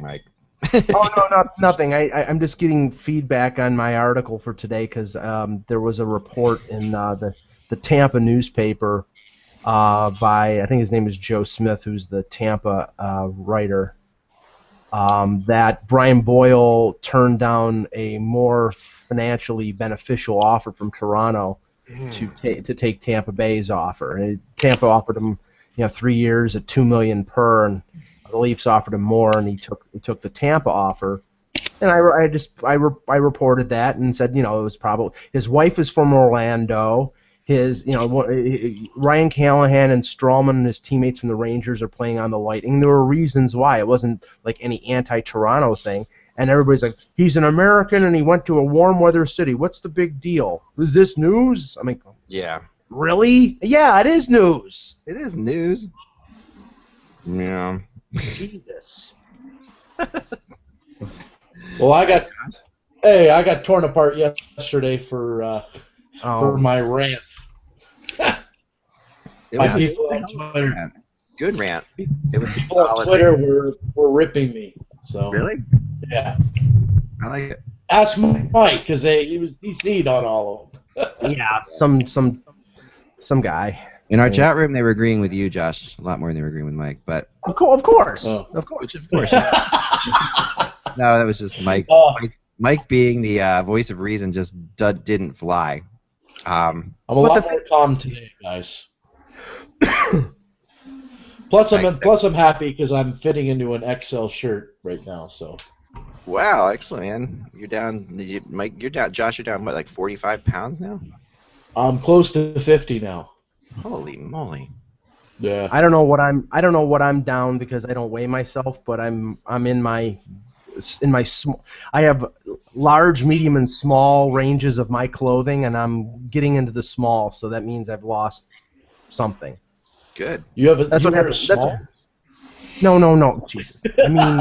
Mike? Oh no, nothing. I'm just getting feedback on my article for today because there was a report in the Tampa newspaper by, I think his name is Joe Smith, who's the Tampa writer, that Brian Boyle turned down a more financially beneficial offer from Toronto to take Tampa Bay's offer. And Tampa offered him 3 years at $2 million per, and the Leafs offered him more, and he took the Tampa offer. And I reported that and said, it was probably his wife is from Orlando. Ryan Callahan and Strawman and his teammates from the Rangers are playing on the Lightning. There were reasons why. It wasn't like any anti-Toronto thing. And everybody's like, he's an American and he went to a warm weather city. What's the big deal? Is this news? I mean, Yeah. really? Yeah, it is news. It is news. Yeah. Jesus. Well, I got torn apart yesterday for my rant. My people on Twitter. Good rant. It was People on Twitter were ripping me. So Really? Yeah. I like it. Ask Mike because he was DC'd on all of them. Yeah, some guy. In our chat room, they were agreeing with you, Josh, a lot more than they were agreeing with Mike. But Of course. Oh. Of course. of course. No, that was just Mike. Oh. Mike being the voice of reason just didn't fly. I'm a lot more calm today, guys. Plus, I'm happy because I'm fitting into an XL shirt right now. So. Wow, excellent, man. You're down, Mike. You're down, Josh. You're down what, like 45 pounds now? I'm close to 50 now. Holy moly! Yeah. I don't know what I'm down because I don't weigh myself, but I'm in my small. I have large, medium, and small ranges of my clothing, and I'm getting into the small, so that means I've lost something. Good. You have a. That's you what wear happens. a small? No, Jesus. I mean,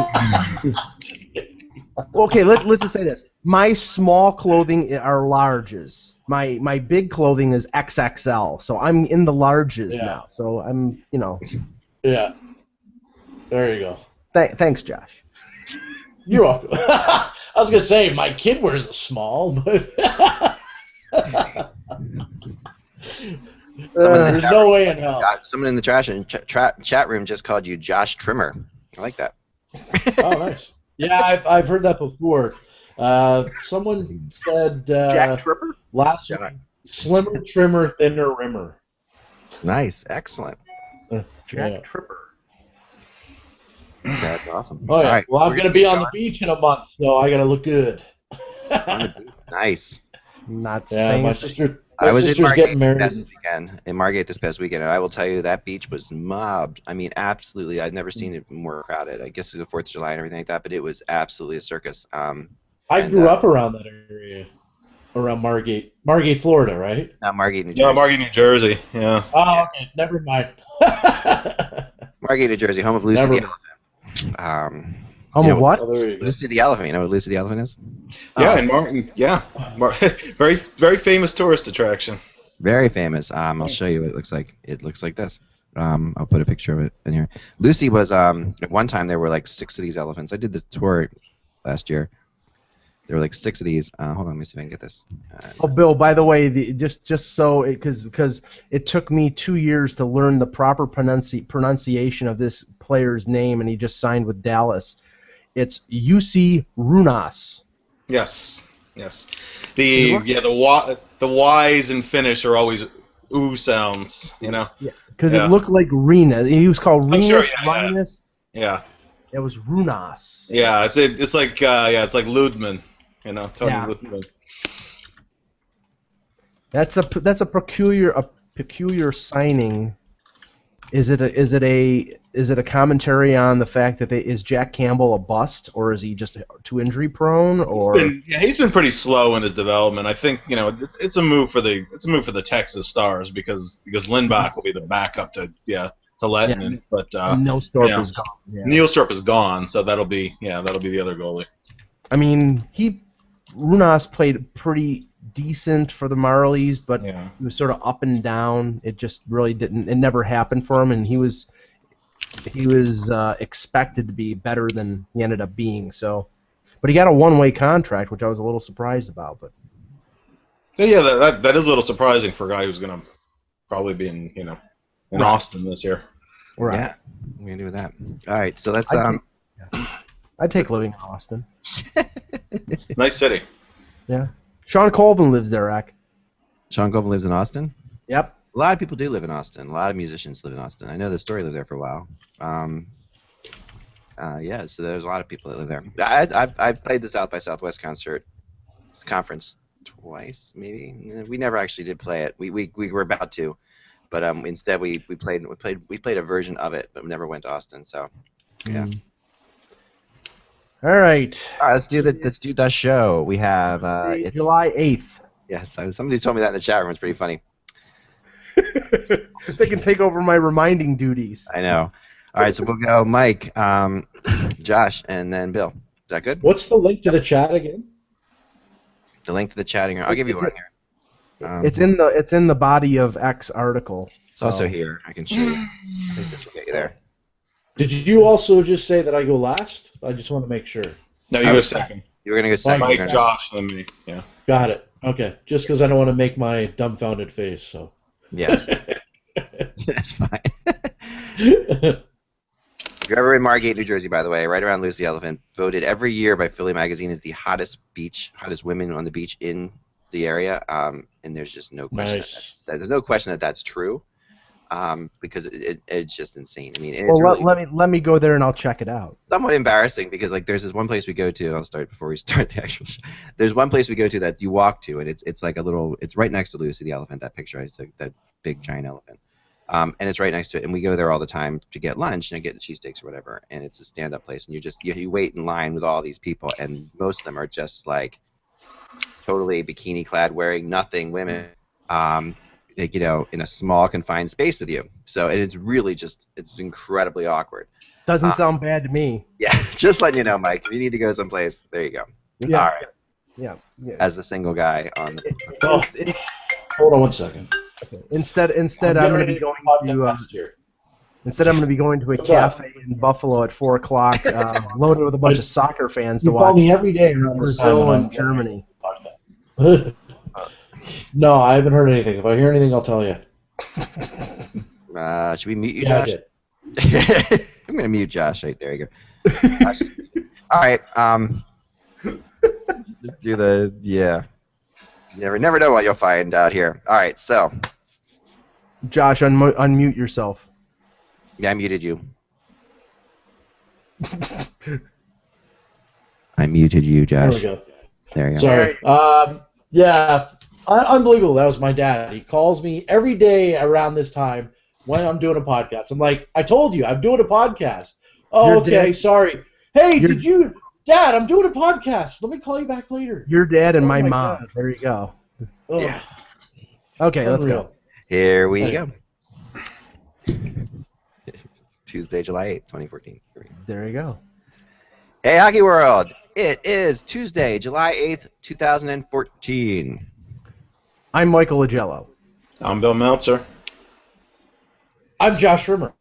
okay. Let's just say this. My small clothing are larges. My big clothing is XXL, so I'm in the larges now. So I'm, Yeah. There you go. Thanks, Josh. You're welcome. I was gonna say my kid wears a small, but there's no way in hell. Someone in the chat room just called you Josh Trimmer. I like that. Oh, nice. Yeah, I've heard that before. Someone said Jack Tripper? last week, slimmer, trimmer, thinner, rimmer. Nice, excellent. Jack Tripper. That's awesome. Oh yeah. All right, Well, I'm gonna be on the beach in a month, so I gotta look good. Nice. Not Yeah, saying. my sister's Margate getting married. this past weekend, and I will tell you that beach was mobbed. I mean, absolutely. I've never seen it more crowded. I guess it's the 4th of July and everything like that, but it was absolutely a circus. I grew up around that area, around Margate, Florida, right? Not Margate, New Jersey. Yeah, Margate, New Jersey. Yeah. Oh, okay. Never mind. Margate, New Jersey, home of Lucy the Elephant. Home of what? Oh, there you go. Lucy the Elephant. You know what Lucy the Elephant is? Yeah, in Martin. Yeah, very very famous tourist attraction. Very famous. I'll show you what it looks like. It looks like this. I'll put a picture of it in here. Lucy was at one time there were like 6 of these elephants. I did the tour last year. There were like 6 of these. Hold on, let me see if I can get this. Oh, Bill. By the way, just so because it took me 2 years to learn the proper pronunciation of this player's name, and he just signed with Dallas. It's UC Runas. Yes. The Y's in Finnish are always ooh sounds. Yeah. Because it looked like Rena. He was called Renus. Sure, Linus. Yeah. It was Runas. Yeah, it's like it's like Ludman. Tony Yeah. Ludman. That's a peculiar signing. Is it a commentary on the fact that is Jack Campbell a bust, or is he just too injury prone, or? He's been pretty slow in his development. I think it's a move for the Texas Stars because Lindback will be the backup to Lettinen, but Nielstrup is gone. Yeah. Nielstrup is gone, so that'll be the other goalie. I mean, Runas played pretty decent for the Marlies, but he was sort of up and down. It just really didn't. It never happened for him, and he was he was expected to be better than he ended up being. So, but he got a one-way contract, which I was a little surprised about. But Yeah, that is a little surprising for a guy who's going to probably be in Austin this year. right. Yeah, we're gonna do with that. All right, so let's I'd take living in Austin. Nice city. Yeah. Sean Colvin lives there, Ak. Sean Colvin lives in Austin. Yep. A lot of people do live in Austin. A lot of musicians live in Austin. I know the Story lived there for a while. Yeah, so there's a lot of people that live there. I've played the South by Southwest conference twice, maybe. We never actually did play it. We were about to, but instead we played a version of it, but we never went to Austin. So yeah. All right. All right, let's do the show. We have it's July 8th. Yes, somebody told me that in the chat room. It's pretty funny. Because they can take over my reminding duties. I know. All right, so we'll go Mike, Josh, and then Bill. Is that good? What's the link to the chat again? The link to the chatting room. I'll give you one here. It's in the body of X article. It's also here. I can show you. I think this will get you there. Did you also just say that I go last? I just want to make sure. No, you go second. You were gonna go second. Mike, Josh, and then me. Yeah. Got it. Okay. Just because I don't want to make my dumbfounded face. So. Yeah. That's fine. If you're ever in Margate, New Jersey, by the way, right around Lucy Elephant, voted every year by Philly Magazine as the hottest women on the beach in the area, and there's just no question. Nice. There's no question that that's true, because it's just insane. I mean, and Well, it's really let me go there and I'll check it out. somewhat embarrassing because like there's this one place we go to. I'll start before we start the actual show. There's one place we go to that you walk to, and it's like it's right next to Lucy the Elephant. That picture, it's like that big giant elephant. And it's right next to it, and we go there all the time to get lunch and get cheesesteaks or whatever. And it's a stand-up place, and you wait in line with all these people, and most of them are just like totally bikini-clad, wearing nothing, women, like, in a small confined space with you. So and it's really it's incredibly awkward. Doesn't sound bad to me. Yeah, just letting you know, Mike. If you need to go someplace, there you go. Yeah. All right. Yeah. As the single guy on. Hold on one second. Instead, I'm going to be going to. Instead, I'm going to be going to a cafe in Buffalo at 4 o'clock, loaded with a bunch of soccer fans to watch. You call me every day around this time. Brazil and Germany. No, I haven't heard anything. If I hear anything, I'll tell you. Should we mute you, Yeah, Josh? I'm going to mute Josh. Right there you go. All right. Let's do the You never know what you'll find out here. All right, so. Josh, unmute yourself. Yeah, I muted you. I muted you, Josh. There we go. There you go. Sorry. Yeah, unbelievable. That was my dad. He calls me every day around this time when I'm doing a podcast. I'm like, I told you, I'm doing a podcast. Oh, okay, sorry. Hey, Dad, I'm doing a podcast. Let me call you back later. Your dad and my mom. God. There you go. Yeah. Okay, let's go. Here we go. Tuesday, July 8th, 2014. There you go. Hey, Hockey World. It is Tuesday, July 8th, 2014. I'm Michael Agello. I'm Bill Meltzer. I'm Josh Rimmer.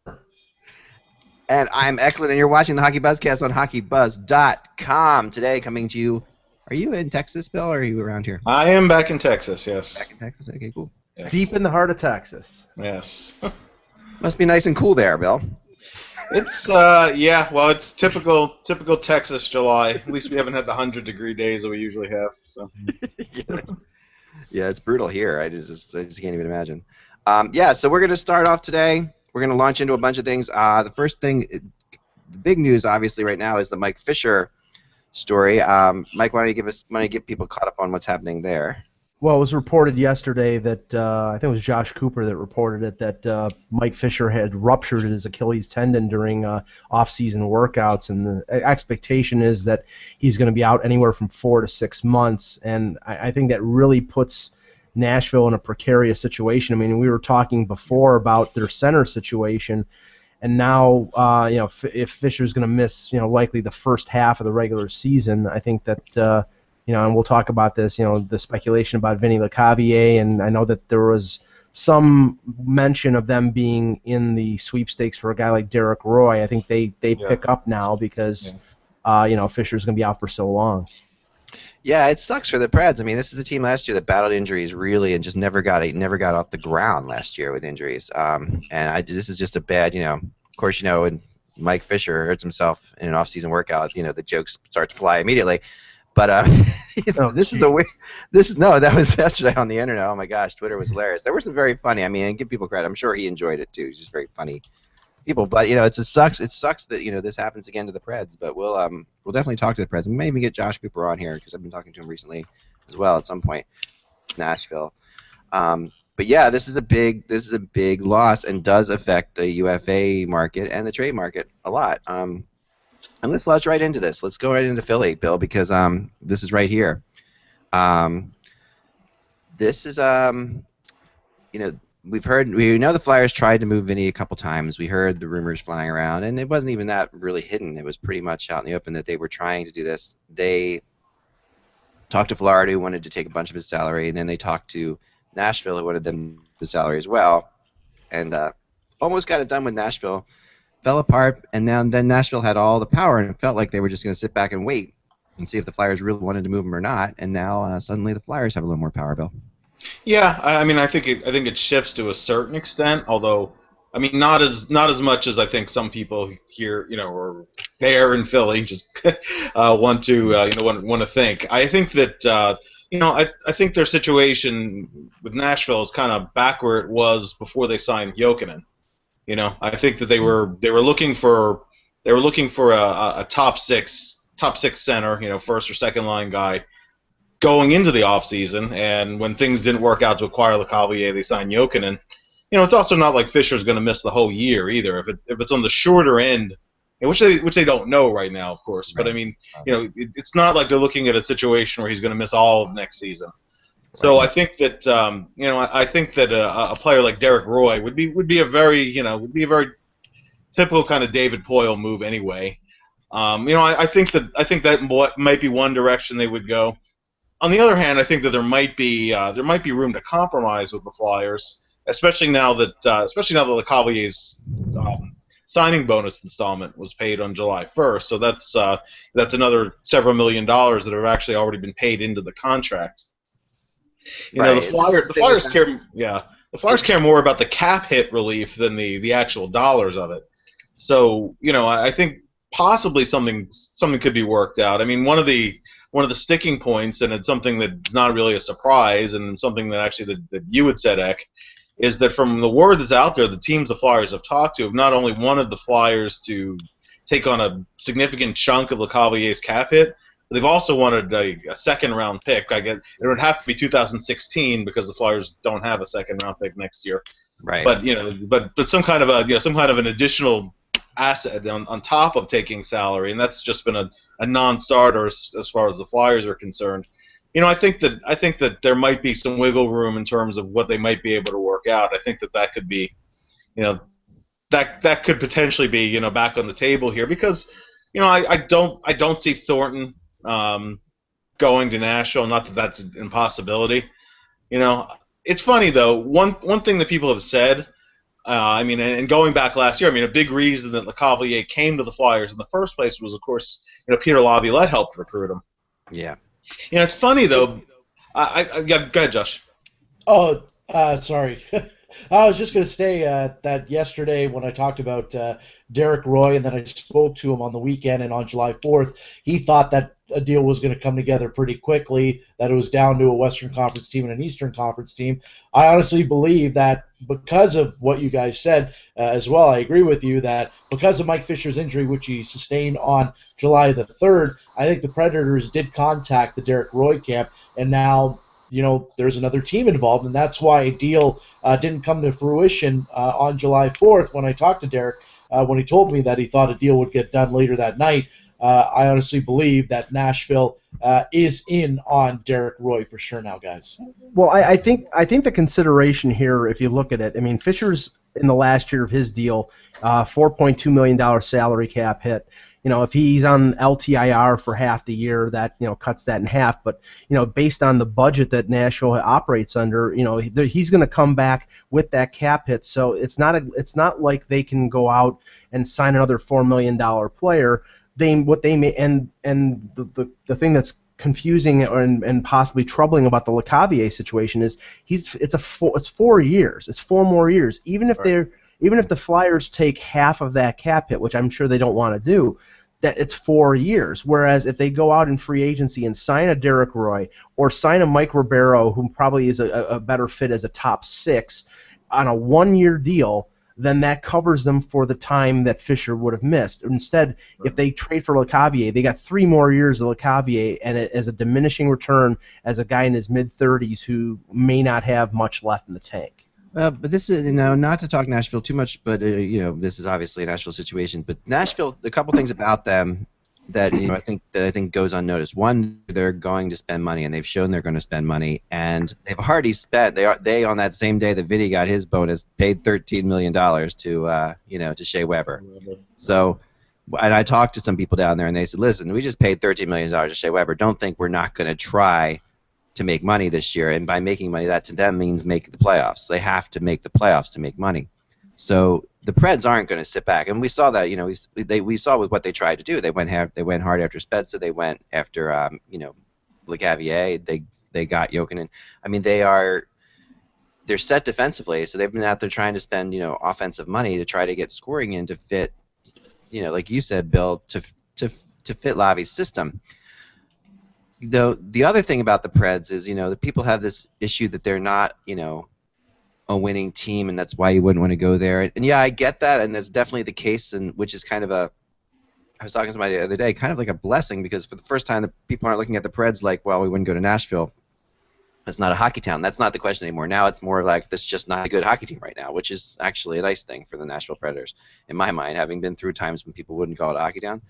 And I'm Eklund, and you're watching the Hockey Buzzcast on HockeyBuzz.com. Today, coming to you. Are you in Texas, Bill, or are you around here? I am back in Texas, yes. Back in Texas? Okay, cool. Yes. Deep in the heart of Texas. Yes. Must be nice and cool there, Bill. It's it's typical Texas July. At least we haven't had the 100-degree days that we usually have. So. Yeah, it's brutal here. I just can't even imagine. So we're gonna start off today. We're gonna launch into a bunch of things. The first thing, the big news, obviously, right now is the Mike Fisher story. Mike, why don't you get people caught up on what's happening there? Well, it was reported yesterday that I think it was Josh Cooper that reported it that Mike Fisher had ruptured his Achilles tendon during off-season workouts, and the expectation is that he's going to be out anywhere from 4 to 6 months. And I think that really puts Nashville in a precarious situation. I mean, we were talking before about their center situation, and now if Fisher's going to miss likely the first half of the regular season, I think that. And we'll talk about this, the speculation about Vinny Lecavalier, and I know that there was some mention of them being in the sweepstakes for a guy like Derek Roy, I think they pick up now because Fisher's going to be out for so long. Yeah, it sucks for the Preds. I mean, this is the team last year that battled injuries really and just never got off the ground last year with injuries. This is just a bad, of course, when Mike Fisher hurts himself in an off-season workout, the jokes start to fly immediately. But that was yesterday on the internet. Oh my gosh, Twitter was hilarious. There wasn't very funny. I mean, and give people credit. I'm sure he enjoyed it too. He's just very funny people. But it sucks. It sucks that this happens again to the Preds. But we'll definitely talk to the Preds. We may even get Josh Cooper on here because I've been talking to him recently as well at some point. Nashville. But yeah, this is a big loss and does affect the UFA market and the trade market a lot. And let's launch right into this. Let's go right into Philly, Bill, because this is right here. This is we know the Flyers tried to move Vinny a couple times. We heard the rumors flying around, and it wasn't even that really hidden. It was pretty much out in the open that they were trying to do this. They talked to Florida, who wanted to take a bunch of his salary, and then they talked to Nashville, who wanted them his salary as well, and almost got it done with Nashville. Fell apart, and then Nashville had all the power, and it felt like they were just going to sit back and wait and see if the Flyers really wanted to move him or not. And now suddenly the Flyers have a little more power, Bill. Yeah, I mean, I think it shifts to a certain extent, although I mean, not as much as I think some people here, or there in Philly, just want to think. I think that I think their situation with Nashville is kind of back where it was before they signed Jokinen. I think that they were looking for a top six center, first or second line guy going into the offseason, and when things didn't work out to acquire LeCavalier, they signed Jokinen. It's also not like Fisher's going to miss the whole year either. If it's on the shorter end, which they don't know right now, of course. Right. But I mean, it's not like they're looking at a situation where he's going to miss all of next season. So I think that a player like Derek Roy would be a very typical kind of David Poile move anyway. I think that might be one direction they would go. On the other hand, I think that there might be room to compromise with the Flyers, especially now that LeCavalier's signing bonus installment was paid on July 1st. So that's another several $1 million that have actually already been paid into the contract. The Flyers care more about the cap hit relief than the actual dollars of it. So I think possibly something could be worked out. I mean, one of the sticking points, and it's something that's not really a surprise, and something that actually that you had said, Ek, is that from the word that's out there, the teams the Flyers have talked to have not only wanted the Flyers to take on a significant chunk of LeCavalier's cap hit, but they've also wanted a second-round pick. I guess it would have to be 2016 because the Flyers don't have a second-round pick next year. Right. But some kind of an additional asset on top of taking salary, and that's just been a non-starter as far as the Flyers are concerned. I think that there might be some wiggle room in terms of what they might be able to work out. I think that could be, that could potentially be back on the table here because I don't see Thornton going to Nashville. Not that that's an impossibility. It's funny though. One thing that people have said. And going back last year, a big reason that LeCavalier came to the Flyers in the first place was, of course, Peter Laviolette helped recruit him. Yeah. It's funny though. Go ahead, Josh. Oh, sorry. I was just going to say that yesterday when I talked about Derek Roy and then I spoke to him on the weekend and on July 4th, he thought that a deal was going to come together pretty quickly, that it was down to a Western Conference team and an Eastern Conference team. I honestly believe that because of what you guys said as well, I agree with you that because of Mike Fisher's injury, which he sustained on July the 3rd, I think the Predators did contact the Derek Roy camp, and now there's another team involved, and that's why a deal didn't come to fruition on July 4th when I talked to Derek, when he told me that he thought a deal would get done later that night. I honestly believe that Nashville is in on Derek Roy for sure now, guys. Well, I think the consideration here, if you look at it, Fisher's in the last year of his deal, $4.2 million salary cap hit. if he's on LTIR for half the year, that cuts that in half. But based on the budget that Nashville operates under, he's going to come back with that cap hit. So it's not like they can go out and sign another $4 million player. What they may and the thing that's confusing and possibly troubling about the LeCavier situation is it's 4 years. It's 4 more years. Even if the Flyers take half of that cap hit, which I'm sure they don't want to do, that it's 4 years. Whereas if they go out in free agency and sign a Derek Roy or sign a Mike Ribeiro, who probably is a better fit as a top 6 on a 1-year deal, then that covers them for the time that Fisher would have missed. Instead, if they trade for LeCavier, they got 3 more years of LeCavier, and it as a diminishing return as a guy in his mid-30s who may not have much left in the tank. But this is, not to talk Nashville too much, but this is obviously a Nashville situation. But Nashville, a couple things about them that I think goes unnoticed. One, they're going to spend money, and they've shown they're going to spend money, and they've already spent. They on that same day that Vinny got his bonus, paid $13 million to Shea Weber. So, and I talked to some people down there, and they said, "Listen, we just paid $13 million to Shea Weber. Don't think we're not going to try to make money this year, and by making money, that to them means make the playoffs. They have to make the playoffs to make money. So the Preds aren't going to sit back, and we saw that. We saw with what they tried to do. They went hard after Spezza. They went after LeCavier. They got Jokinen. I mean, they're set defensively, so they've been out there trying to spend offensive money to try to get scoring in to fit, like you said, Bill, to fit Lavi's system. Though the other thing about the Preds is, the people have this issue that they're not, a winning team, and that's why you wouldn't want to go there. And yeah, I get that, and that's definitely the case, and which is kind of I was talking to somebody the other day, kind of like a blessing, because for the first time, the people aren't looking at the Preds like, well, we wouldn't go to Nashville. It's not a hockey town. That's not the question anymore. Now it's more like this is just not a good hockey team right now, which is actually a nice thing for the Nashville Predators, in my mind, having been through times when people wouldn't call it a hockey town.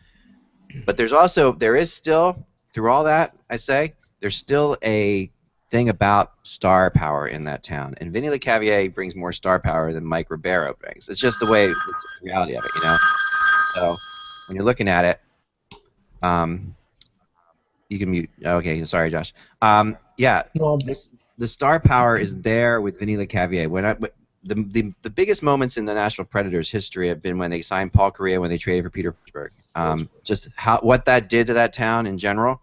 But there is still, through all that, I say, there's still a thing about star power in that town. And Vinny LeCavier brings more star power than Mike Ribeiro brings. It's just the way, it's the reality of it, So when you're looking at it, you can mute. Okay, sorry, Josh. Yeah, the star power is there with Vinny LeCavier. The biggest moments in the Nashville Predators' history have been when they signed Paul Kariya, when they traded for Peter Forsberg. Just what that did to that town in general.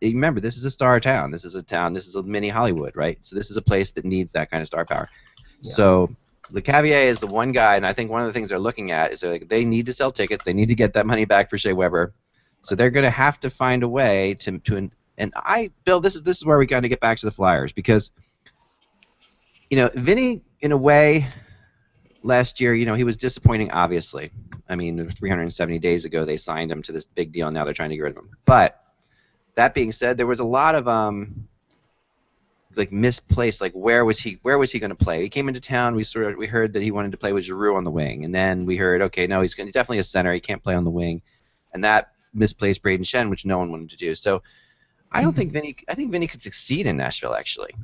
Remember, this is a star town. This is a mini Hollywood, right? So this is a place that needs that kind of star power. Yeah. So LeCavier is the one guy, and I think one of the things they're looking at is they need to sell tickets. They need to get that money back for Shea Weber. So they're going to have to find a way to Bill, this is where we got to get back to the Flyers, because Vinny, in a way, last year, he was disappointing, obviously. I mean, 370 days ago, they signed him to this big deal, and now they're trying to get rid of him. But that being said, there was a lot of misplaced, where was he going to play? He came into town. We heard that he wanted to play with Giroux on the wing, and then we heard, okay, no, he's definitely a center. He can't play on the wing, and that misplaced Braden Shen, which no one wanted to do. So I think Vinny could succeed in Nashville, actually.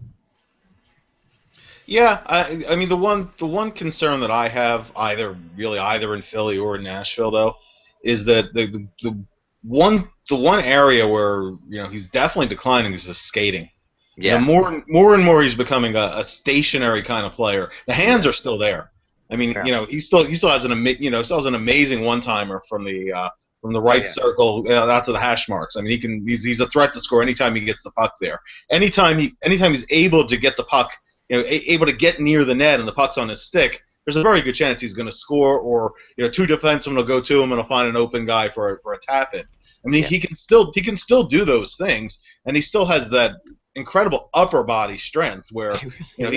Yeah, I mean the one concern that I have either in Philly or in Nashville, though, is that the one area where he's definitely declining is the skating. Yeah, more and more he's becoming a stationary kind of player. The hands are still there. I mean, he still has an amazing one-timer from the right circle out to the hash marks. I mean, he's a threat to score anytime he gets the puck there. Anytime he's able to get the puck, able to get near the net and the puck's on his stick, there's a very good chance he's going to score, or two defensemen will go to him and he'll find an open guy for a tap in. I mean, he can still do those things, and he still has that incredible upper body strength where he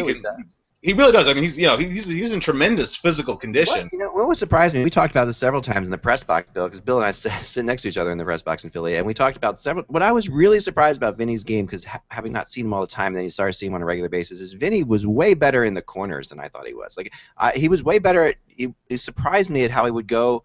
really does. I mean, he's in tremendous physical condition. What would surprise me? We talked about this several times in the press box, Bill, because Bill and I sit next to each other in the press box in Philly, and we talked about several. What I was really surprised about Vinny's game, because having not seen him all the time, then you started seeing him on a regular basis, is Vinny was way better in the corners than I thought he was. He was way better. It surprised me at how he would go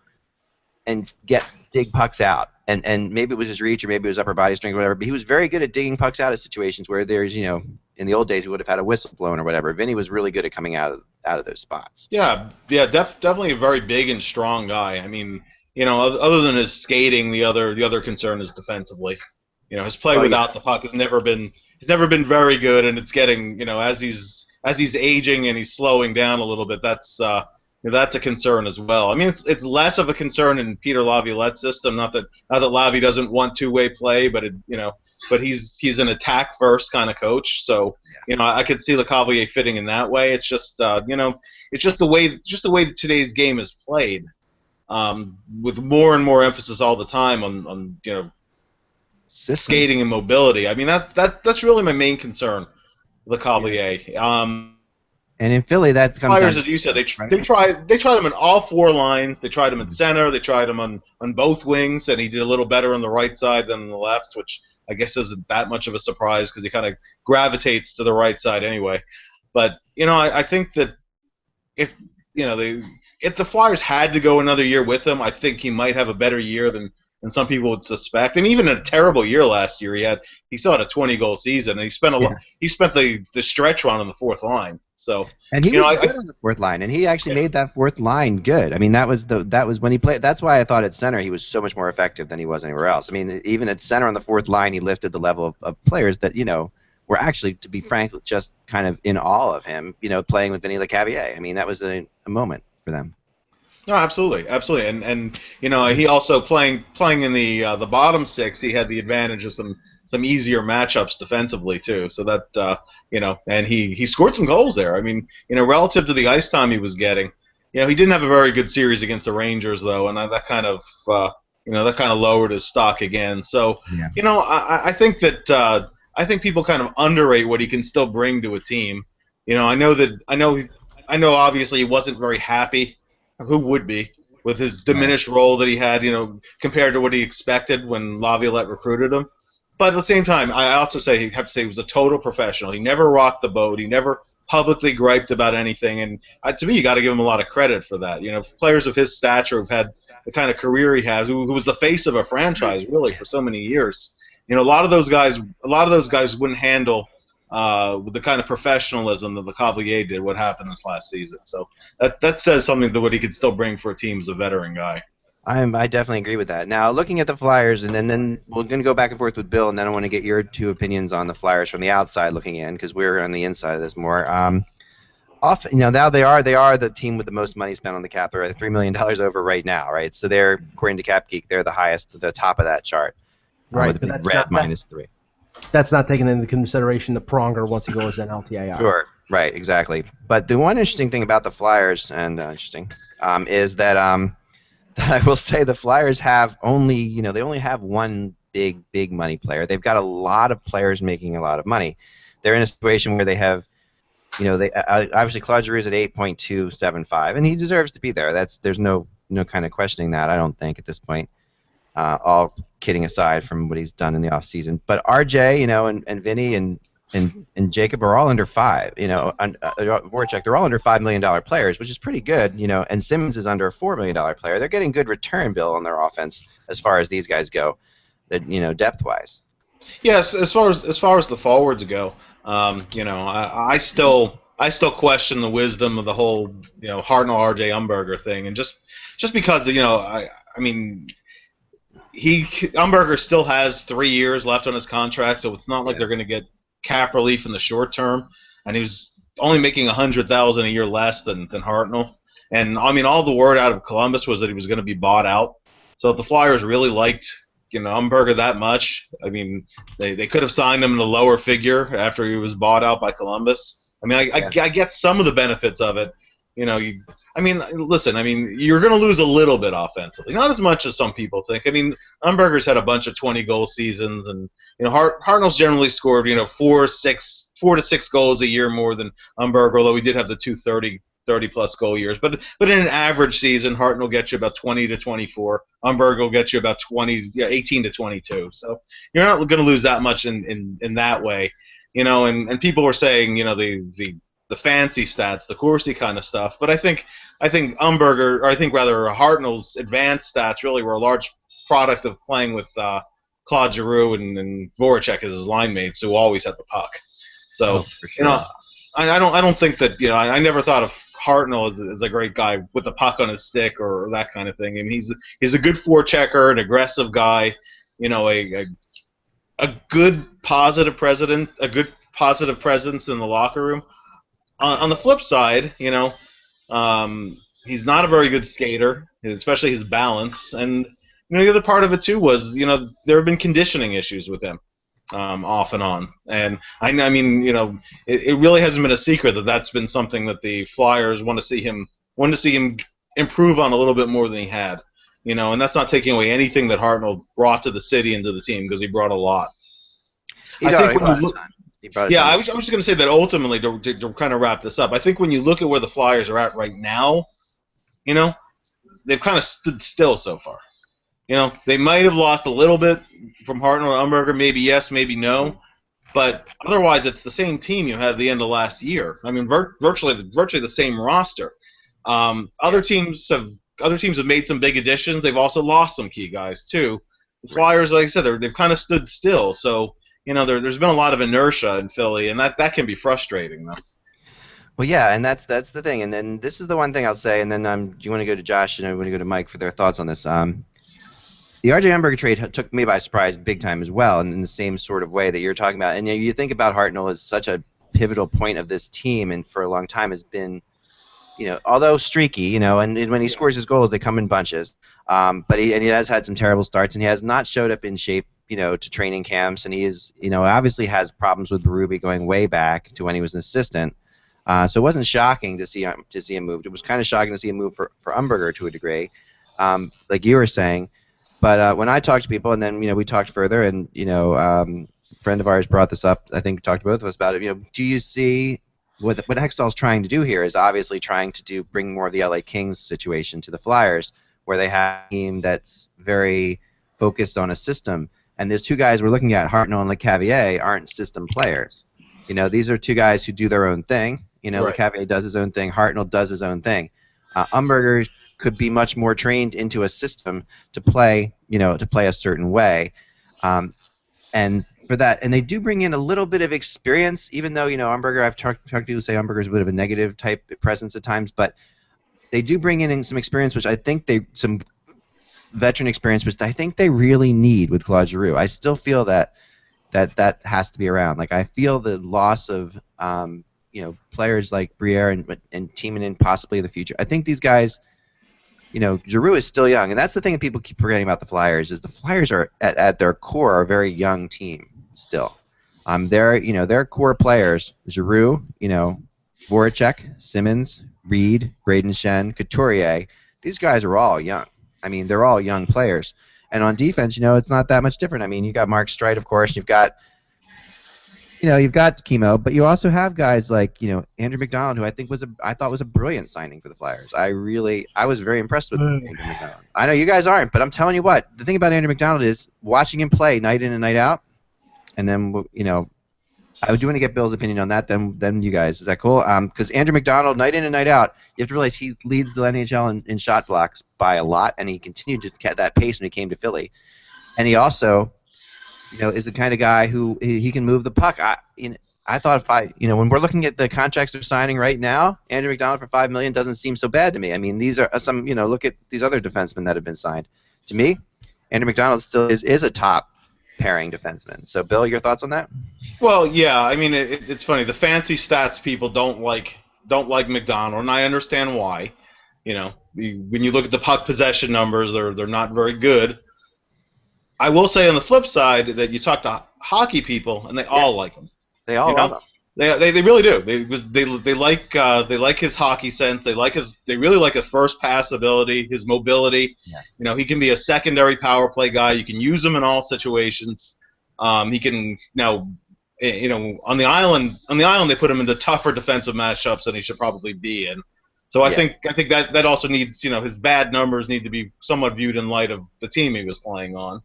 and dig pucks out. And maybe it was his reach, or maybe it was upper body strength, or whatever. But he was very good at digging pucks out of situations where there's, in the old days we would have had a whistle blown or whatever. Vinny was really good at coming out of those spots. Yeah, definitely a very big and strong guy. I mean, other than his skating, the other concern is defensively. His play without the puck has never been very good, and it's getting, as he's aging and he's slowing down a little bit, that's a concern as well. I mean, it's less of a concern in Peter Laviolette's system. Not that Lavi doesn't want two-way play, but but he's an attack first kind of coach. So I could see Lecavalier fitting in that way. It's just it's just the way that today's game is played, with more and more emphasis all the time on skating and mobility. I mean, that's really my main concern, Lecavalier. And in Philly, that comes Flyers, as you said, they tried him in all four lines. They tried him in center. They tried him on both wings, and he did a little better on the right side than on the left, which I guess isn't that much of a surprise because he kind of gravitates to the right side anyway. But I think that if the Flyers had to go another year with him, I think he might have a better year than some people would suspect. I mean, even a terrible year last year, he still had a 20-goal season, and he spent the stretch run on the fourth line. So, and he was good on the fourth line, and he actually made that fourth line good. I mean, that was when he played. That's why I thought at center he was so much more effective than he was anywhere else. I mean, even at center on the fourth line, he lifted the level of players that were actually, to be frank, just kind of in awe of him. Playing with Vinny Lecavalier. I mean, that was a moment for them. No, absolutely, and he also playing in the bottom six. He had the advantage of some easier matchups defensively too. So that and he scored some goals there. I mean, relative to the ice time he was getting, he didn't have a very good series against the Rangers though, and that kind of lowered his stock again. So I think that I think people kind of underrate what he can still bring to a team. I know obviously he wasn't very happy. Who would be with his diminished role that he had, compared to what he expected when Laviolette recruited him? But at the same time, I also have to say he was a total professional. He never rocked the boat. He never publicly griped about anything. And to me, you got to give him a lot of credit for that. Players of his stature who've had the kind of career he has, who was the face of a franchise really for so many years. A lot of those guys wouldn't handle with the kind of professionalism that Lecavalier did what happened this last season. So that says something to what he could still bring for a team as a veteran guy. I definitely agree with that. Now, looking at the Flyers, and then we're going to go back and forth with Bill, and then I want to get your two opinions on the Flyers from the outside looking in, because we're on the inside of this more. Now they are the team with the most money spent on the cap. They're at $3 million over right now, right? So they're, according to Cap Geek, they're the highest at the top of that chart. Right, with the big red -3. That's not taking into consideration the Pronger once he goes in LTIR. Sure, right, exactly. But the one interesting thing about the Flyers, is that I will say the Flyers have only, they only have one big money player. They've got a lot of players making a lot of money. They're in a situation where they have, obviously Claude Giroux's at 8.275, and he deserves to be there. There's no kind of questioning that, I don't think, at this point. All kidding aside from what he's done in the offseason. But RJ, and Vinny and Jacob are all under $5. Voracek, they're all under $5 million players, which is pretty good. And Simmons is under a $4 million player. They're getting good return, Bill, on their offense as far as these guys go. Depth-wise. Yes, as far as the forwards go, I still question the wisdom of the whole Hartnell RJ Umberger thing, and just because I mean. Umberger still has 3 years left on his contract, so it's not like they're going to get cap relief in the short term. And he was only making $100,000 a year less than Hartnell. And I mean, all the word out of Columbus was that he was going to be bought out. So if the Flyers really liked Umberger that much, I mean, they could have signed him in a lower figure after he was bought out by Columbus. I mean, I get some of the benefits of it. Listen, you're going to lose a little bit offensively, not as much as some people think. I mean, Umberger's had a bunch of 20-goal seasons, and Hartnell's generally scored 4 to 6 goals a year more than Umberger, although he did have the 2 30-plus goal years. But in an average season, Hartnell gets you about 20 to 24. Umberger will get you about 18 to 22. So you're not going to lose that much in that way, And people were saying, the fancy stats, the Corsi kind of stuff. But I think Hartnell's advanced stats really were a large product of playing with Claude Giroux and Voracek as his line mates, who always had the puck. So, I don't think that I never thought of Hartnell as a great guy with the puck on his stick or that kind of thing. I mean, he's a good forechecker, an aggressive guy, a good positive presence in the locker room. On the flip side, he's not a very good skater, especially his balance. And the other part of it too was there have been conditioning issues with him. Off and on, and I mean, it really hasn't been a secret that that's been something that the Flyers want to see him improve on a little bit more than he had, and that's not taking away anything that Hartnell brought to the city and to the team because he brought a lot. I was just going to say that ultimately to kind of wrap this up, I think when you look at where the Flyers are at right now, they've kind of stood still so far. They might have lost a little bit from Hartnell or Umberger, maybe yes, maybe no, but otherwise it's the same team you had at the end of last year. I mean, virtually the same roster. Other teams have made some big additions. They've also lost some key guys too. The Flyers, like I said, they've kind of stood still. So there's been a lot of inertia in Philly, and that can be frustrating though. Well, yeah, and that's the thing. And then this is the one thing I'll say, and then do you want to go to Josh and I want to go to Mike for their thoughts on this? The R.J. Umberger trade took me by surprise big time as well, and in the same sort of way that you're talking about. And you think about Hartnell as such a pivotal point of this team, and for a long time has been, although streaky, and when he scores his goals, they come in bunches. But he has had some terrible starts, and he has not showed up in shape, to training camps, and he is, obviously has problems with Berube going way back to when he was an assistant. So it wasn't shocking to see him moved. It was kind of shocking to see him move for Umberger to a degree, like you were saying. But when I talked to people, and then we talked further, and a friend of ours brought this up. I think talked to both of us about it. Do you see what Hextall's trying to do here is obviously trying to bring more of the LA Kings situation to the Flyers, where they have a team that's very focused on a system. And there's two guys we're looking at, Hartnell and LeCavier, aren't system players. These are two guys who do their own thing. Right. LeCavier does his own thing. Hartnell does his own thing. Umberger could be much more trained into a system to play, a certain way, and for that, and they do bring in a little bit of experience, even though Umberger. I've talked to people who say Umberger is a bit of a negative type presence at times, but they do bring in some experience, which I think some veteran experience, which I think they really need with Claude Giroux. I still feel that has to be around. Like I feel the loss of players like Briere and Timonen possibly in the future. I think these guys. Giroux is still young, and that's the thing that people keep forgetting about the Flyers is the Flyers are at their core are a very young team still. Their core players, Giroux, Voracek, Simmons, Reed, Braden Shen, Couturier. These guys are all young. I mean, they're all young players. And on defense, it's not that much different. I mean, you got Mark Streit, of course. You've got Chemo, but you also have guys like Andrew McDonald, who I thought was a brilliant signing for the Flyers. I was very impressed with Andrew McDonald. I know you guys aren't, but I'm telling you what, the thing about Andrew McDonald is watching him play night in and night out, and then I do want to get Bill's opinion on that. Then you guys, is that cool? Because Andrew McDonald, night in and night out, you have to realize he leads the NHL in shot blocks by a lot, and he continued to get that pace when he came to Philly, and he also. Is the kind of guy who he can move the puck. I thought when we're looking at the contracts they're signing right now, Andrew McDonald for $5 million doesn't seem so bad to me. I mean, these are some look at these other defensemen that have been signed. To me, Andrew McDonald still is a top pairing defenseman. So, Bill, your thoughts on that? Well, yeah. I mean, it's funny. The fancy stats people don't like McDonald, and I understand why. When you look at the puck possession numbers, they're not very good. I will say on the flip side that you talk to hockey people and they all like him. They all love him. They really do. They like his hockey sense. They really like his first pass ability, his mobility. Yes. He can be a secondary power play guy. You can use him in all situations. He can on the island they put him into tougher defensive matchups than he should probably be in. So I think that also needs his bad numbers need to be somewhat viewed in light of the team he was playing on.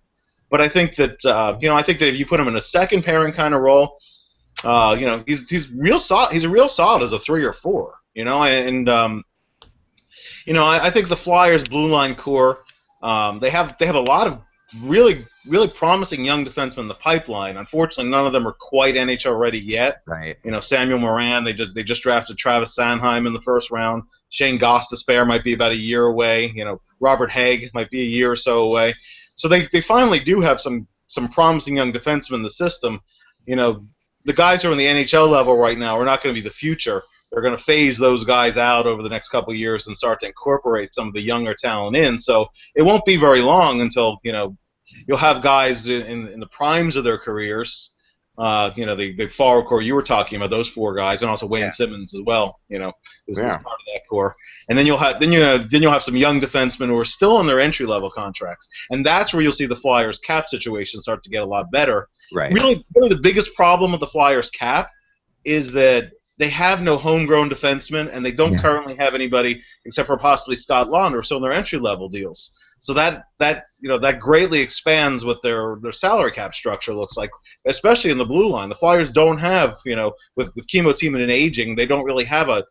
But I think that if you put him in a second pairing kind of role, he's real solid. He's a real solid as a 3 or 4. I think the Flyers blue line core, they have a lot of really promising young defensemen in the pipeline. Unfortunately, none of them are quite NHL ready yet. Right. Samuel Morin, they just drafted Travis Sanheim in the first round. Shane Gostisbehere might be about a year away. Robert Haig might be a year or so away. So they finally do have some promising young defensemen in the system. The guys who are in the NHL level right now are not going to be the future. They're going to phase those guys out over the next couple of years and start to incorporate some of the younger talent in. So it won't be very long until you'll have guys in the primes of their careers. The forward core you were talking about, those four guys, and also Wayne Simmons as well. Is part of that core. And then you'll have some young defensemen who are still on their entry level contracts, and that's where you'll see the Flyers cap situation start to get a lot better. Right. Really, the biggest problem with the Flyers cap is that they have no homegrown defensemen, and they don't currently have anybody except for possibly Scott Launder, so in their entry level deals. So that greatly expands what their salary cap structure looks like, especially in the blue line. The Flyers don't have, with Kimmo Timonen aging, they don't really have a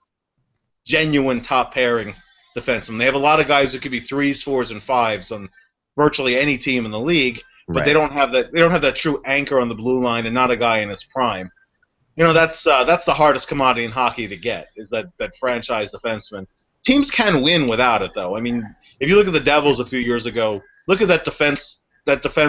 genuine top pairing defenseman. They have a lot of guys who could be 3s, 4s, and 5s on virtually any team in the league, but they don't have that. They don't have that true anchor on the blue line, and not a guy in his prime. That's the hardest commodity in hockey to get, is that franchise defenseman. Teams can win without it, though. I mean, if you look at the Devils a few years ago, look at that defense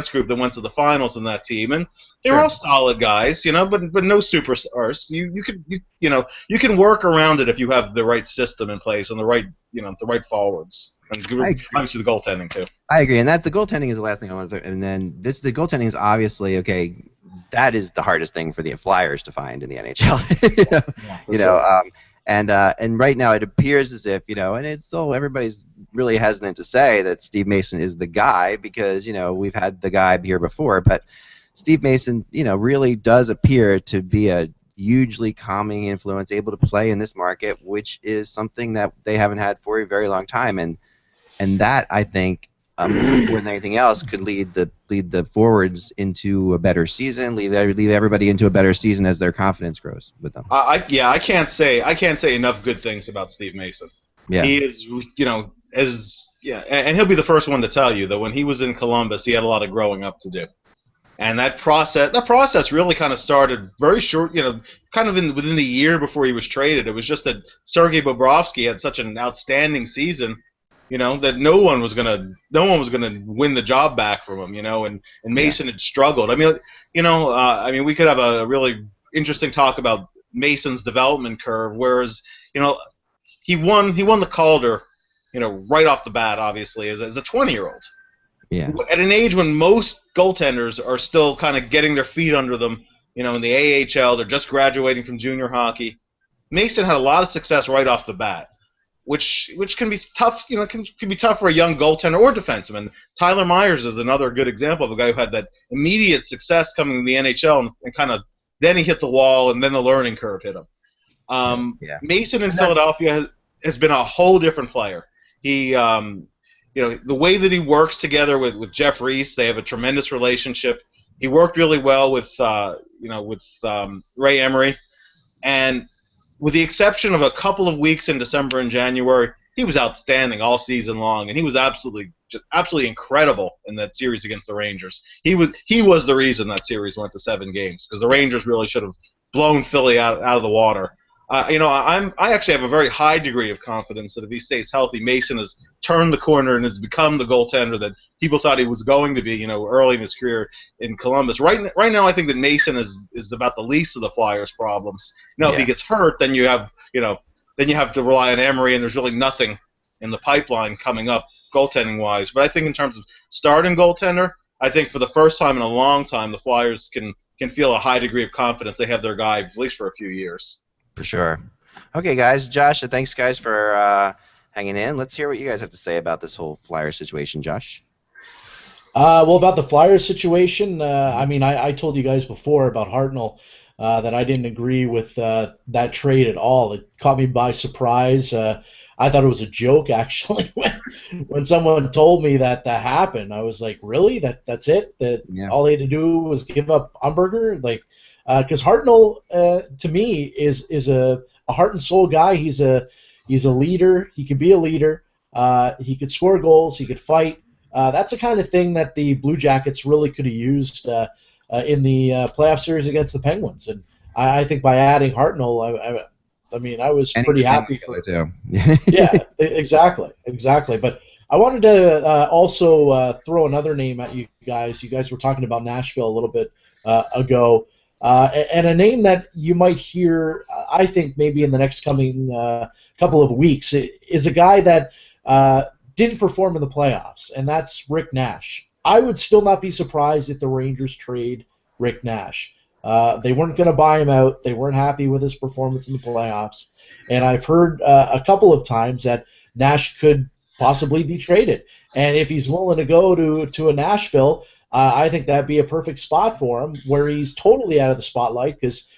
group that went to the finals in that team, and they were all solid guys, but no superstars. You can work around it if you have the right system in place and the right forwards, and obviously the goaltending too. I agree, and that the goaltending is the last thing I want to say. And then the goaltending is obviously okay. That is the hardest thing for the Flyers to find in the NHL. And right now it appears as if, and it's still everybody's really hesitant to say that Steve Mason is the guy because, we've had the guy here before, but Steve Mason, really does appear to be a hugely calming influence, able to play in this market, which is something that they haven't had for a very long time, and that, I think, more than anything else, could lead the forwards into a better season, lead everybody into a better season as their confidence grows with them. I can't say enough good things about Steve Mason. Yeah. He is, and he'll be the first one to tell you that when he was in Columbus, he had a lot of growing up to do. And that process really kind of started very short, kind of within the year before he was traded. It was just that Sergei Bobrovsky had such an outstanding season, that no one was gonna win the job back from him, and Mason had struggled. I mean, we could have a really interesting talk about Mason's development curve, whereas, he won the Calder, right off the bat, obviously, as a 20-year-old. Yeah. At an age when most goaltenders are still kind of getting their feet under them, in the AHL, they're just graduating from junior hockey. Mason had a lot of success right off the bat, which can be tough, can be tough for a young goaltender or defenseman. Tyler Myers is another good example of a guy who had that immediate success coming to the NHL and kind of then he hit the wall and then the learning curve hit him. Mason in Philadelphia has been a whole different player. He, the way that he works together with Jeff Reese, they have a tremendous relationship. He worked really well with Ray Emery, and with the exception of a couple of weeks in December and January, he was outstanding all season long, and he was absolutely incredible in that series against the Rangers. He was the reason that series went to 7 games, because the Rangers really should have blown Philly out of the water. I actually have a very high degree of confidence that if he stays healthy, Mason has turned the corner and has become the goaltender that people thought he was going to be, early in his career in Columbus. Right now, I think that Mason is about the least of the Flyers' problems. If he gets hurt, then you have to rely on Emery, and there's really nothing in the pipeline coming up goaltending-wise. But I think in terms of starting goaltender, I think for the first time in a long time, the Flyers can feel a high degree of confidence they have their guy at least for a few years. For sure. Okay, guys. Josh, thanks, guys, for hanging in. Let's hear what you guys have to say about this whole Flyers situation, Josh. Well, about the Flyers situation, I told you guys before about Hartnell that I didn't agree with that trade at all. It caught me by surprise. I thought it was a joke, actually, when someone told me that happened. I was like, really? That's it? All they had to do was give up Umberger? Because Hartnell, to me, is a heart and soul guy. He's a leader. He could be a leader. He could score goals. He could fight. that's the kind of thing that the Blue Jackets really could have used in the playoff series against the Penguins. And I think by adding Hartnell, I mean, I was And he's pretty a happy penalty for. killer too. Yeah, exactly. But I wanted to also throw another name at you guys. You guys were talking about Nashville a little bit ago, and a name that you might hear, I think, maybe in the next coming couple of weeks, is a guy that didn't perform in the playoffs, and that's Rick Nash. I would still not be surprised if the Rangers trade Rick Nash. They weren't going to buy him out. They weren't happy with his performance in the playoffs. And I've heard a couple of times that Nash could possibly be traded. And if he's willing to go to a Nashville, I think that'd be a perfect spot for him, where he's totally out of the spotlight, because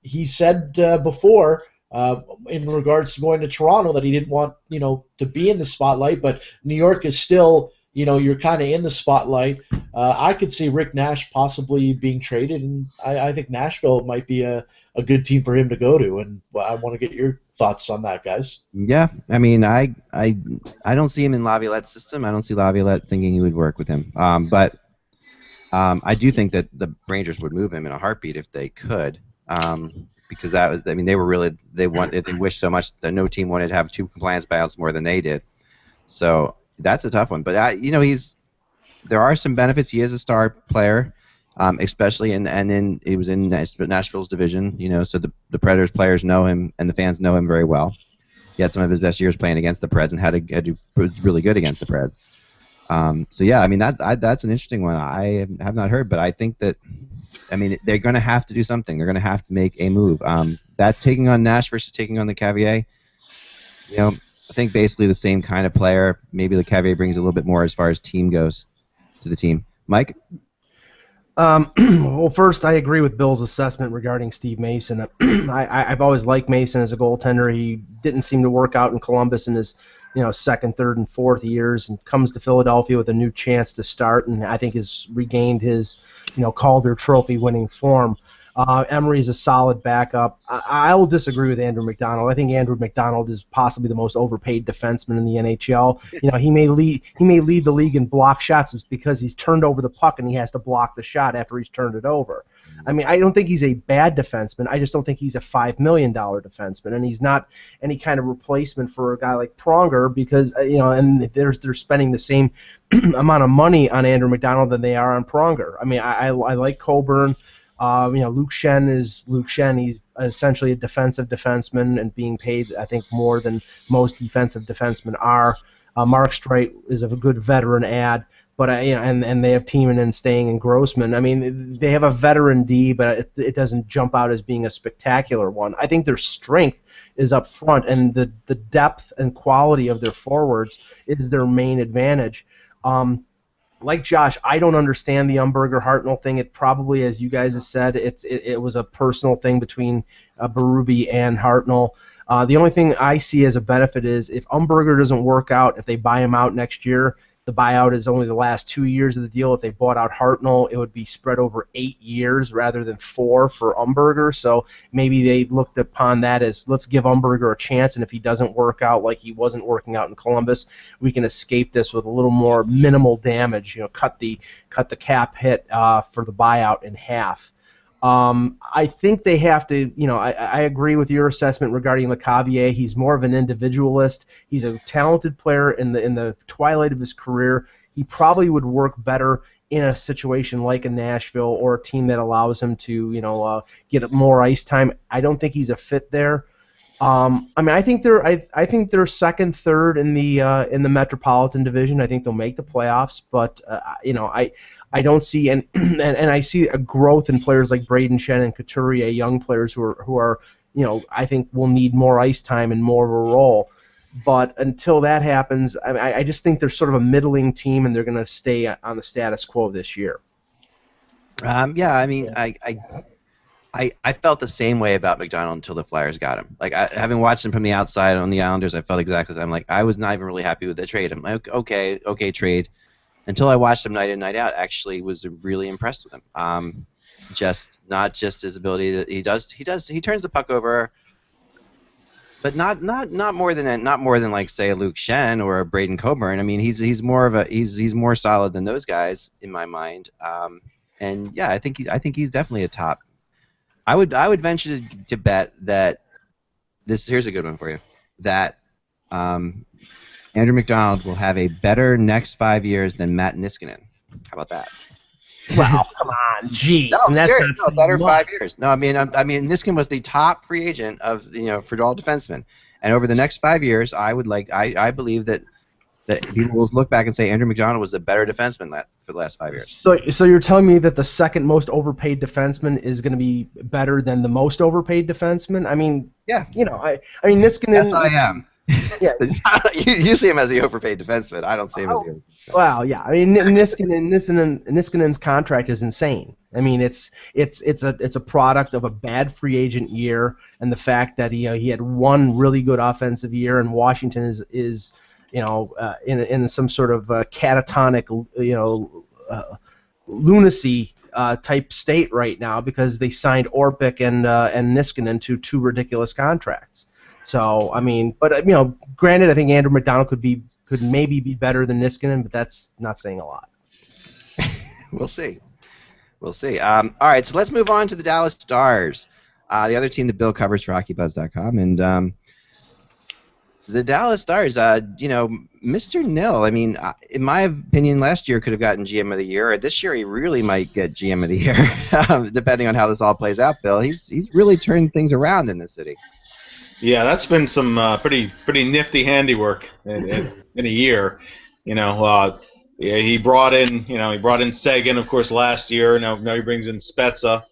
he said before, in regards to going to Toronto, that he didn't want to be in the spotlight, but New York is still, you're kind of in the spotlight. I could see Rick Nash possibly being traded, and I think Nashville might be a good team for him to go to, and I want to get your thoughts on that, guys. Yeah, I mean, I don't see him in Laviolette's system. I don't see Laviolette thinking he would work with him. But I do think that the Rangers would move him in a heartbeat if they could. Because that was, I mean, they wished so much that no team wanted to have 2 compliance buyouts more than they did. So that's a tough one. But there are some benefits. He is a star player, especially he was in Nashville's division. So the Predators players know him and the fans know him very well. He had some of his best years playing against the Preds and was really good against the Preds. So yeah, I mean that's an interesting one. I have not heard, but I think that, I mean, they're going to have to do something. They're going to have to make a move. That taking on Nash versus taking on the Cavier, I think basically the same kind of player. Maybe the Cavier brings a little bit more as far as team goes to the team. Mike? Well, first, I agree with Bill's assessment regarding Steve Mason. I've always liked Mason as a goaltender. He didn't seem to work out in Columbus in his second, third, and fourth years, and comes to Philadelphia with a new chance to start, and I think has regained his Calder Trophy winning form. Emery's a solid backup. I will disagree with Andrew McDonald. I think Andrew McDonald is possibly the most overpaid defenseman in the NHL. He may lead the league in block shots because he's turned over the puck and he has to block the shot after he's turned it over. I mean, I don't think he's a bad defenseman. I just don't think he's a $5 million defenseman, and he's not any kind of replacement for a guy like Pronger because and they're spending the same amount of money on Andrew McDonald than they are on Pronger. I mean, I like Coburn. Luke Shen is Luke Shen. He's essentially a defensive defenseman and being paid, I think, more than most defensive defensemen are. Mark Streit is a good veteran ad, but and they have Tiemann and Stang and Grossman. I mean, they have a veteran D, but it doesn't jump out as being a spectacular one. I think their strength is up front, and the depth and quality of their forwards is their main advantage. Like Josh, I don't understand the Umberger Hartnell thing. It probably, as you guys have said, it was a personal thing between Berube and Hartnell. The only thing I see as a benefit is if Umberger doesn't work out, if they buy him out next year, the buyout is only the last 2 years of the deal. If they bought out Hartnell, it would be spread over 8 years rather than 4 for Umberger. So maybe they looked upon that as, let's give Umberger a chance, and if he doesn't work out like he wasn't working out in Columbus, we can escape this with a little more minimal damage. Cut the cap hit for the buyout in half. I think they have to, I agree with your assessment regarding LeCavier. He's more of an individualist. He's a talented player in the twilight of his career. He probably would work better in a situation like a Nashville or a team that allows him to, get more ice time. I don't think he's a fit there. I mean, I think they're second, third in the Metropolitan Division. I think they'll make the playoffs, but I don't see and I see a growth in players like Braden Shen and Couturier, young players who are I think will need more ice time and more of a role. But until that happens, I just think they're sort of a middling team, and they're going to stay on the status quo this year. Yeah, I mean, I felt the same way about McDonald until the Flyers got him. Like, having watched him from the outside on the Islanders, I felt exactly the same. Like, I was not even really happy with the trade. I'm like, okay, trade. Until I watched him night in, night out, actually was really impressed with him. Not just his ability. He turns the puck over but not more than like say a Luke Shen or a Braden Coburn. I mean, he's more solid than those guys in my mind. And yeah, I think he's definitely a top. I would venture to bet that here's a good one for you, that Andrew McDonald will have a better next 5 years than Matt Niskanen. How about that? Wow, come on, jeez. No, And that's serious. not No, better much. 5 years. No, I mean Niskanen was the top free agent of for all defensemen, and over the next 5 years, I believe that people will look back and say Andrew McDonald was a better defenseman for the last 5 years. So you're telling me that the second most overpaid defenseman is going to be better than the most overpaid defenseman? I mean, Yeah, I mean Niskanen. yes, I am. Yeah. you see him as the overpaid defenseman. I don't see him as the overpaid defenseman. Well, yeah. I mean, Niskanen's contract is insane. I mean, it's a product of a bad free agent year and the fact that he had one really good offensive year, and Washington is in some sort of catatonic lunacy type state right now because they signed Orpik and Niskanen to two ridiculous contracts. So I mean, but granted, I think Andrew McDonald could maybe be better than Niskanen, but that's not saying a lot. We'll see. All right, so let's move on to the Dallas Stars, the other team that Bill covers for HockeyBuzz.com, and the Dallas Stars. Mr. Nil. I mean, in my opinion, last year could have gotten GM of the year. This year, he really might get GM of the year, depending on how this all plays out. Bill, he's really turned things around in the city. Yeah, that's been some pretty nifty handiwork in a year. He brought in Sagan, of course, last year. Now he brings in Spezza,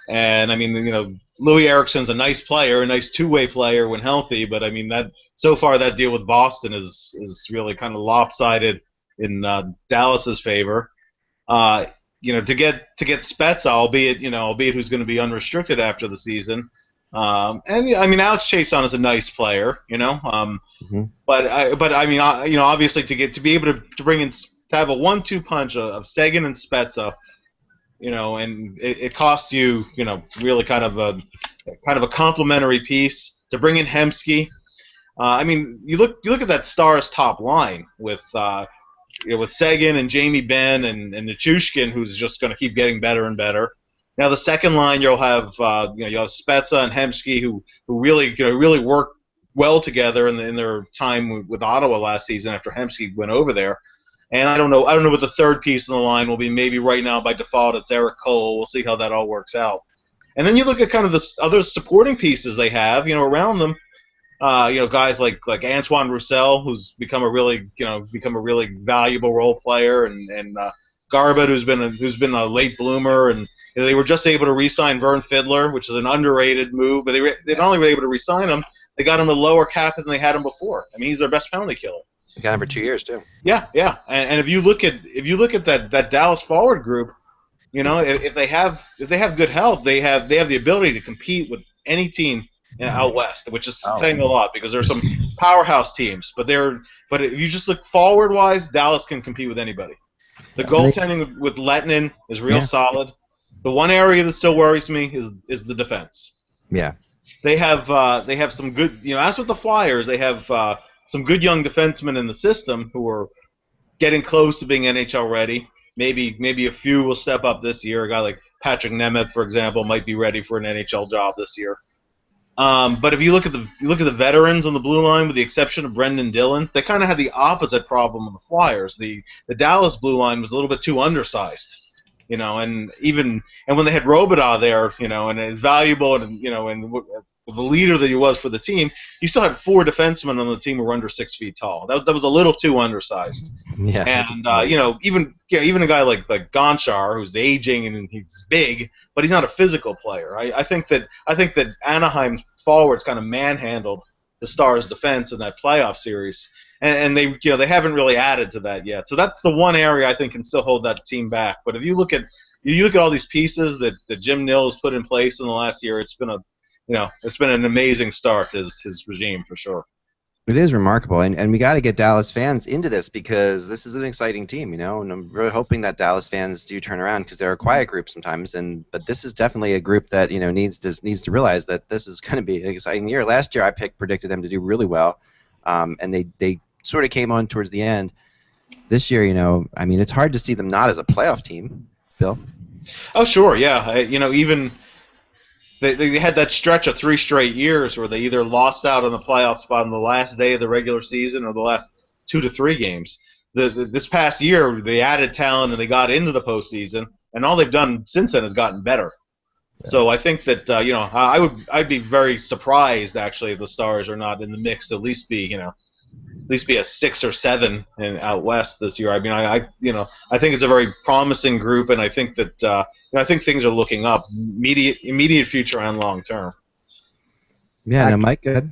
and I mean, Louis Eriksson's a nice player, a nice two-way player when healthy. But I mean, that so far that deal with Boston is really kind of lopsided in Dallas's favor. To get Spezza, albeit who's going to be unrestricted after the season. And I mean, Alex Chason is a nice player, but I mean, obviously to be able to bring in to have a 1-2 punch of Sagan and Spezza, and it costs you, really kind of a complimentary piece to bring in Hemsky. I mean, you look at that Stars top line with Sagan and Jamie Benn and Nichushkin, who's just going to keep getting better and better. Now the second line, you'll have Spezza and Hemsky, who really work well together in their time with Ottawa last season after Hemsky went over there. And I don't know what the third piece in the line will be. Maybe right now by default it's Eric Cole. We'll see how that all works out. And then you look at kind of the other supporting pieces they have, around them. Guys like Antoine Roussel, who's become a really valuable role player, and Garbutt, who's been a late bloomer, and they were just able to re-sign Vern Fiddler, which is an underrated move. But they not only were able to re-sign him, they got him a lower cap than they had him before. I mean, he's their best penalty killer. They got him for 2 years too. Yeah. And if you look at that Dallas forward group, if they have good health, they have the ability to compete with any team out west, which is saying a lot because there's some powerhouse teams. But if you just look forward wise, Dallas can compete with anybody. The goaltending with Lettinen is real solid. The one area that still worries me is the defense. Yeah. They have some good, as with the Flyers, they have some good young defensemen in the system who are getting close to being NHL ready. Maybe a few will step up this year. A guy like Patrick Nemeth, for example, might be ready for an NHL job this year. But if you look at the veterans on the blue line, with the exception of Brendan Dillon, they kind of had the opposite problem of the Flyers. The Dallas blue line was a little bit too undersized, and when they had Robidas there, and as valuable and the leader that he was for the team, you still had 4 defensemen on the team who were under 6 feet tall. That was a little too undersized. Yeah. And even a guy like Gonchar, who's aging and he's big, but he's not a physical player. I think that Anaheim's forwards kind of manhandled the Stars' defense in that playoff series, and they haven't really added to that yet. So that's the one area I think can still hold that team back. But if you look at all these pieces that Jim Nill has put in place in the last year, it's been an amazing start to his regime for sure. It is remarkable, and we got to get Dallas fans into this because this is an exciting team, and I'm really hoping that Dallas fans do turn around because they're a quiet group sometimes, but this is definitely a group that needs to realize that this is going to be an exciting year. Last year, I predicted them to do really well, and they sort of came on towards the end. This year, I mean, it's hard to see them not as a playoff team, Bill. Oh, sure, yeah. Even they had that stretch of 3 straight years where they either lost out on the playoff spot on the last day of the regular season or the last 2 to 3 games. This past year, they added talent and they got into the postseason, and all they've done since then has gotten better. Yeah. So I think that I'd be very surprised actually if the Stars are not in the mix to at least be a 6 or 7 out west this year. I mean, I think it's a very promising group, and I think that I think things are looking up, immediate future and long term. Yeah, no, Mike, good.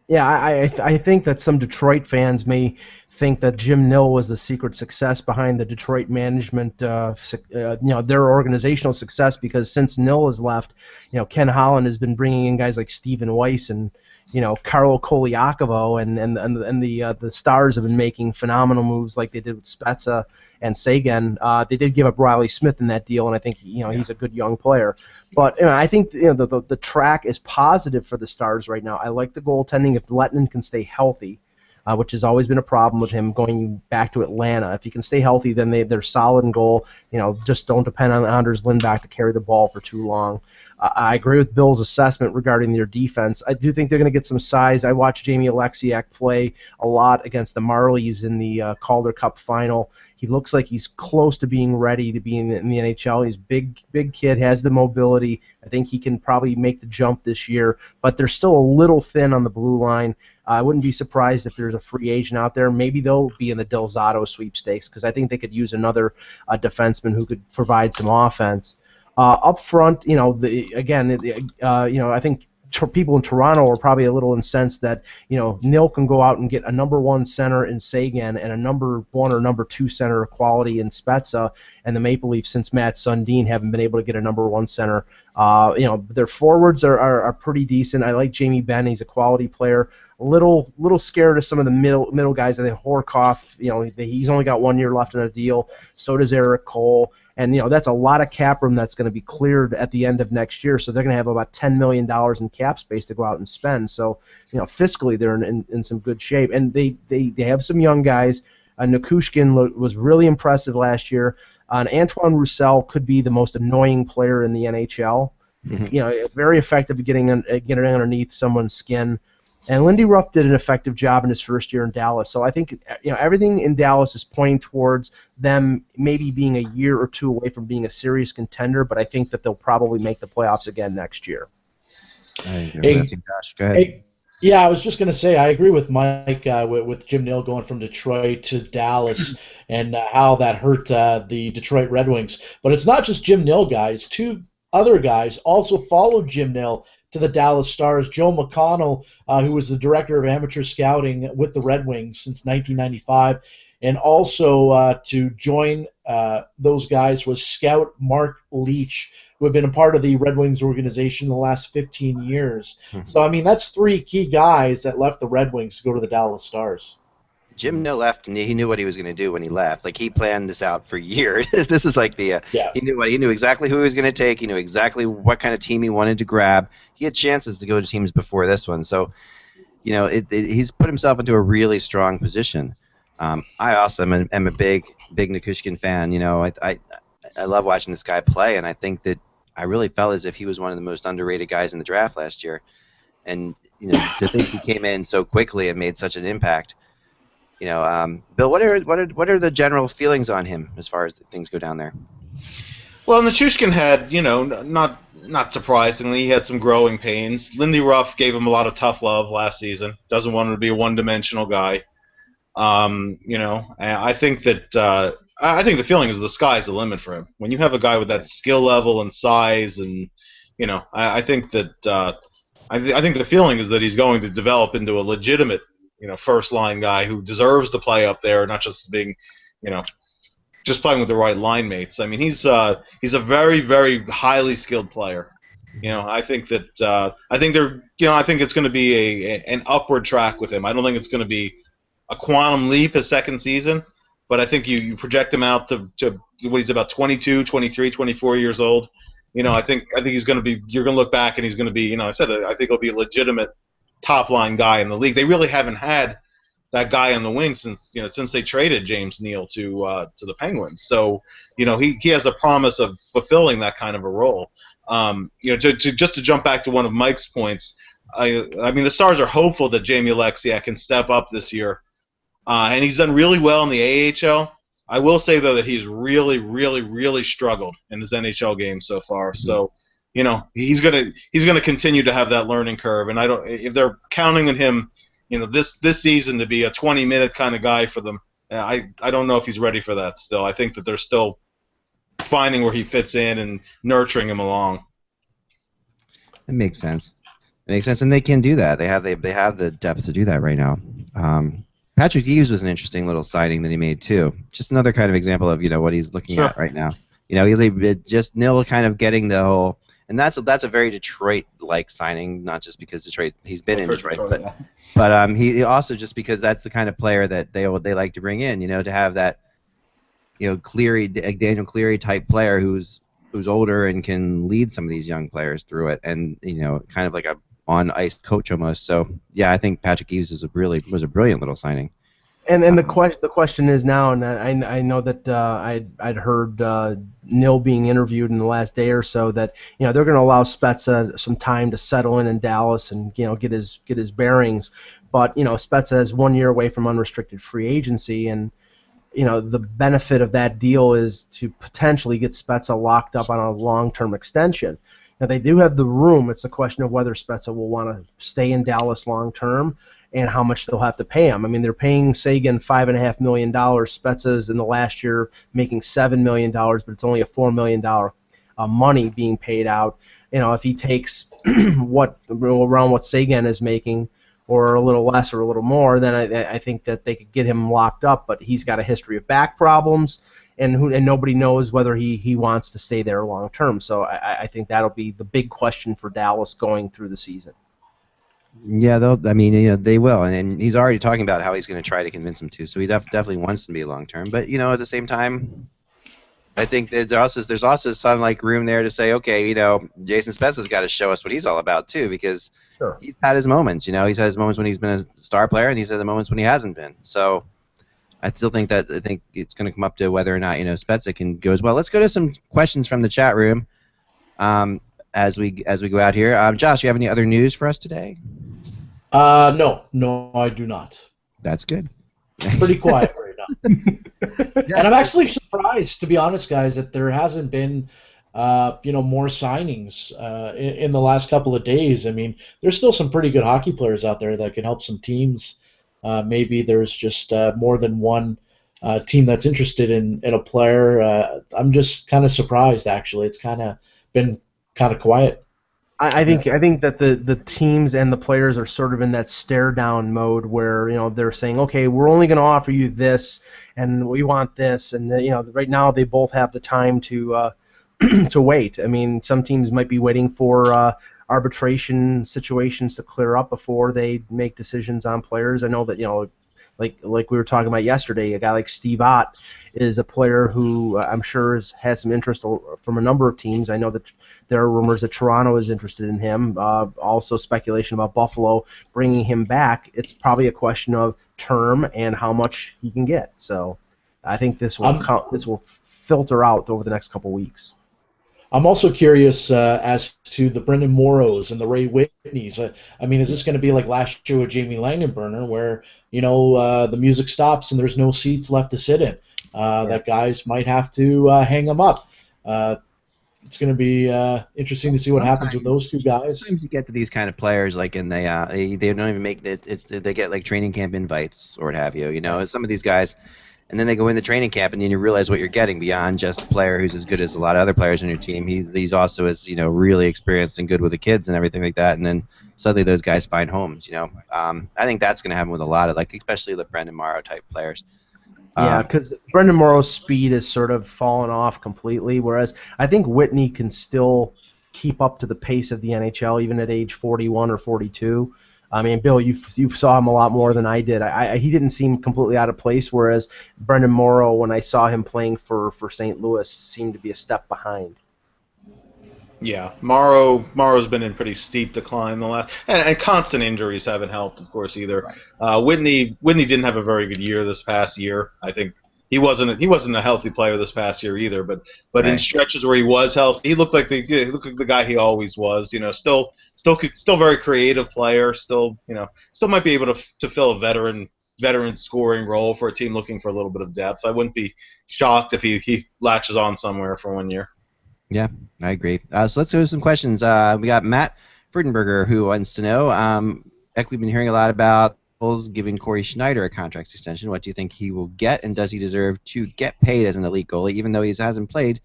Yeah, I think that some Detroit fans may think that Jim Nill was the secret success behind the Detroit management, their organizational success, because since Nill has left, Ken Holland has been bringing in guys like Stephen Weiss and Carlo Koliakovo, and the Stars have been making phenomenal moves like they did with Spezza and Sagan. They did give up Riley Smith in that deal, and I think he's a good young player. But I think the track is positive for the Stars right now. I like the goaltending if Lettinen can stay healthy, which has always been a problem with him going back to Atlanta. If he can stay healthy, then they're solid in goal. Just don't depend on Anders Lindback to carry the ball for too long. I agree with Bill's assessment regarding their defense. I do think they're going to get some size. I watched Jamie Alexiak play a lot against the Marlies in the Calder Cup final. He looks like he's close to being ready to be in the NHL. He's big kid, has the mobility. I think he can probably make the jump this year, but they're still a little thin on the blue line. I wouldn't be surprised if there's a free agent out there. Maybe they'll be in the Del Zotto sweepstakes because I think they could use another defenseman who could provide some offense. Up front, I think people in Toronto are probably a little incensed that Nill can go out and get a number 1 center in Sagan and a number 1 or number 2 center quality in Spezza, and the Maple Leafs since Matt Sundin haven't been able to get a number 1 center. Their forwards are pretty decent. I like Jamie Benn; he's a quality player. A little scared of some of the middle guys. I think Horkoff, he's only got 1 year left in a deal. So does Eric Cole. And that's a lot of cap room that's going to be cleared at the end of next year. So they're going to have about $10 million in cap space to go out and spend. So fiscally they're in some good shape. And they have some young guys. Nikushkin was really impressive last year. Antoine Roussel could be the most annoying player in the NHL. Mm-hmm. Very effective at getting underneath someone's skin. And Lindy Ruff did an effective job in his first year in Dallas. So I think everything in Dallas is pointing towards them maybe being a year or two away from being a serious contender, but I think that they'll probably make the playoffs again next year. Hey, Josh, go ahead. Hey, yeah, I was just going to say I agree with Mike with Jim Nill going from Detroit to Dallas and how that hurt the Detroit Red Wings. But it's not just Jim Nill, guys. 2 other guys also followed Jim Nill to the Dallas Stars. Joe McConnell, who was the director of amateur scouting with the Red Wings since 1995, and also to join those guys was scout Mark Leach, who had been a part of the Red Wings organization the last 15 years. Mm-hmm. So, I mean, that's 3 key guys that left the Red Wings to go to the Dallas Stars. Jim Nill left, and he knew what he was going to do when he left. Like, he planned this out for years. This is like he knew exactly who he was going to take. He knew exactly what kind of team he wanted to grab. He had chances to go to teams before this one, so he's put himself into a really strong position. I also am a big Nikushkin fan. I love watching this guy play, and I think that I really felt as if he was one of the most underrated guys in the draft last year. And to think he came in so quickly and made such an impact. Bill, what are the general feelings on him as far as things go down there? Well, Nichushkin had, not surprisingly, he had some growing pains. Lindy Ruff gave him a lot of tough love last season. Doesn't want him to be a one-dimensional guy. I think that I think the feeling is the sky's the limit for him. When you have a guy with that skill level and size, and I think that I think the feeling is that he's going to develop into a legitimate, first-line guy who deserves to play up there, not just being, just playing with the right line mates. I mean, he's a very, very highly skilled player. I think that I think they're I think it's going to be an upward track with him. I don't think it's going to be a quantum leap his second season, but I think you project him out to what he's about 22, 23, 24 years old. I think he's going to be. You're going to look back and he's going to be. I said I think he'll be a legitimate top line guy in the league. They really haven't had that guy on the wing since they traded James Neal to the Penguins. So he has a promise of fulfilling that kind of a role. Just to jump back to one of Mike's points, I mean the Stars are hopeful that Jamie Alexiak can step up this year, and he's done really well in the AHL. I will say though that he's really, really, really struggled in his NHL game so far. So, he's gonna continue to have that learning curve, and if they're counting on him, this season to be a 20-minute kind of guy for them, I don't know if he's ready for that still. I think that they're still finding where he fits in and nurturing him along. It makes sense. It makes sense, and they can do that. They have the depth to do that right now. Patrick Eaves was an interesting little signing that he made too. Just another kind of example of what he's looking at right now. He just Nil kind of getting the whole, and that's a very Detroit-like signing, not just because he's been in Detroit, but he also just because that's the kind of player that they like to bring in. To have that Cleary, Daniel Cleary type player who's older and can lead some of these young players through it, and kind of like a on ice coach almost. So yeah, I think Patrick Eaves was a brilliant little signing. And the question is now, and I know that I'd heard Nil being interviewed in the last day or so that they're going to allow Spezza some time to settle in Dallas and get his bearings, but Spezza is 1 year away from unrestricted free agency, and the benefit of that deal is to potentially get Spezza locked up on a long-term extension. Now, they do have the room. It's a question of whether Spezza will want to stay in Dallas long-term and how much they'll have to pay him. I mean, they're paying Sagan $5.5 million. Spezza's in the last year making $7 million, but it's only a $4 million money being paid out. If he takes around what Sagan is making, or a little less or a little more, then I think that they could get him locked up. But he's got a history of back problems, and nobody knows whether he wants to stay there long term. So I think that'll be the big question for Dallas going through the season. Yeah, they will, and he's already talking about how he's going to try to convince him to. So he definitely wants to be long term. But at the same time, I think that there's also some room there to say, okay, Jason Spezza's got to show us what he's all about too, because sure, he's had his moments. He's had his moments when he's been a star player, and he's had the moments when he hasn't been. So I still think it's going to come up to whether or not Spezza can go as well. Let's go to some questions from the chat room as we go out here. Josh, you have any other news for us today? No, I do not. That's good. Pretty quiet right now. And I'm actually surprised, to be honest, guys, that there hasn't been more signings in the last couple of days. I mean, there's still some pretty good hockey players out there that can help some teams. Maybe there's just more than one team that's interested in a player. I'm just kind of surprised, actually. It's kind of been kind of quiet. I think that the teams and the players are sort of in that stare down mode where they're saying, okay, we're only going to offer you this, and we want this, and right now they both have the time to to wait. I mean, some teams might be waiting for arbitration situations to clear up before they make decisions on players. I know that like we were talking about yesterday, a guy like Steve Ott is a player who I'm sure has some interest from a number of teams. I know that there are rumors that Toronto is interested in him. Also speculation about Buffalo bringing him back. It's probably a question of term and how much he can get. So I think this will filter out over the next couple weeks. I'm also curious as to the Brendan Morrows and the Ray Whitneys. I mean, is this going to be like last year with Jamie Langenburner, where the music stops and there's no seats left to sit in? That guys might have to hang them up. It's going to be interesting to see what happens with those two guys. Sometimes you get to these kind of players, and they don't even make it. They get training camp invites or what have you. Some of these guys. And then they go into training camp, and then you realize what you're getting beyond just a player who's as good as a lot of other players on your team. He's also is really experienced and good with the kids and everything like that. And then suddenly those guys find homes. I think that's going to happen with a lot of especially the Brendan Morrow type players. Yeah, because Brendan Morrow's speed has sort of fallen off completely, whereas I think Whitney can still keep up to the pace of the NHL, even at age 41 or 42. I mean, Bill, you saw him a lot more than I did. He didn't seem completely out of place, whereas Brendan Morrow, when I saw him playing for St. Louis, seemed to be a step behind. Yeah, Morrow's been in pretty steep decline the last, and constant injuries haven't helped, of course, either. Right. Whitney didn't have a very good year this past year. I think he wasn't a healthy player this past year either. But Right. in stretches where he was healthy, he looked like the guy he always was. Still very creative player. Still might be able to fill a veteran scoring role for a team looking for a little bit of depth. I wouldn't be shocked if he latches on somewhere for 1 year. Yeah, I agree. So let's go to some questions. We got Matt Friedenberger who wants to know, we've been hearing a lot about Bulls giving Corey Schneider a contract extension. What do you think he will get, and does he deserve to get paid as an elite goalie, even though he hasn't played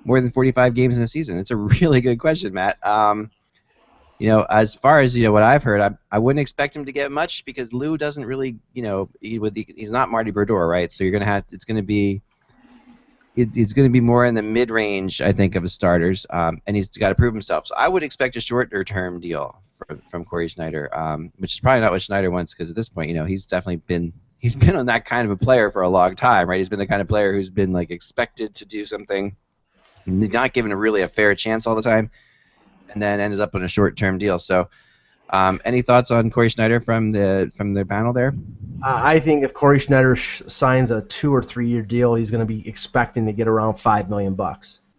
more than 45 games in a season? It's a really good question, Matt. As far as what I've heard, I wouldn't expect him to get much because Lou doesn't really, he's not Marty Brodeur, right? So it's going to be more in the mid-range, I think, of his starters, and he's got to prove himself. So I would expect a shorter-term deal from Corey Schneider, which is probably not what Schneider wants because at this point, he's definitely been on that kind of a player for a long time, right? He's been the kind of player who's been like expected to do something, not given a fair chance all the time, and then ends up on a short-term deal. So, any thoughts on Corey Schneider from the panel there? I think if Corey Schneider signs a 2 or 3 year deal, he's going to be expecting to get around $5 million.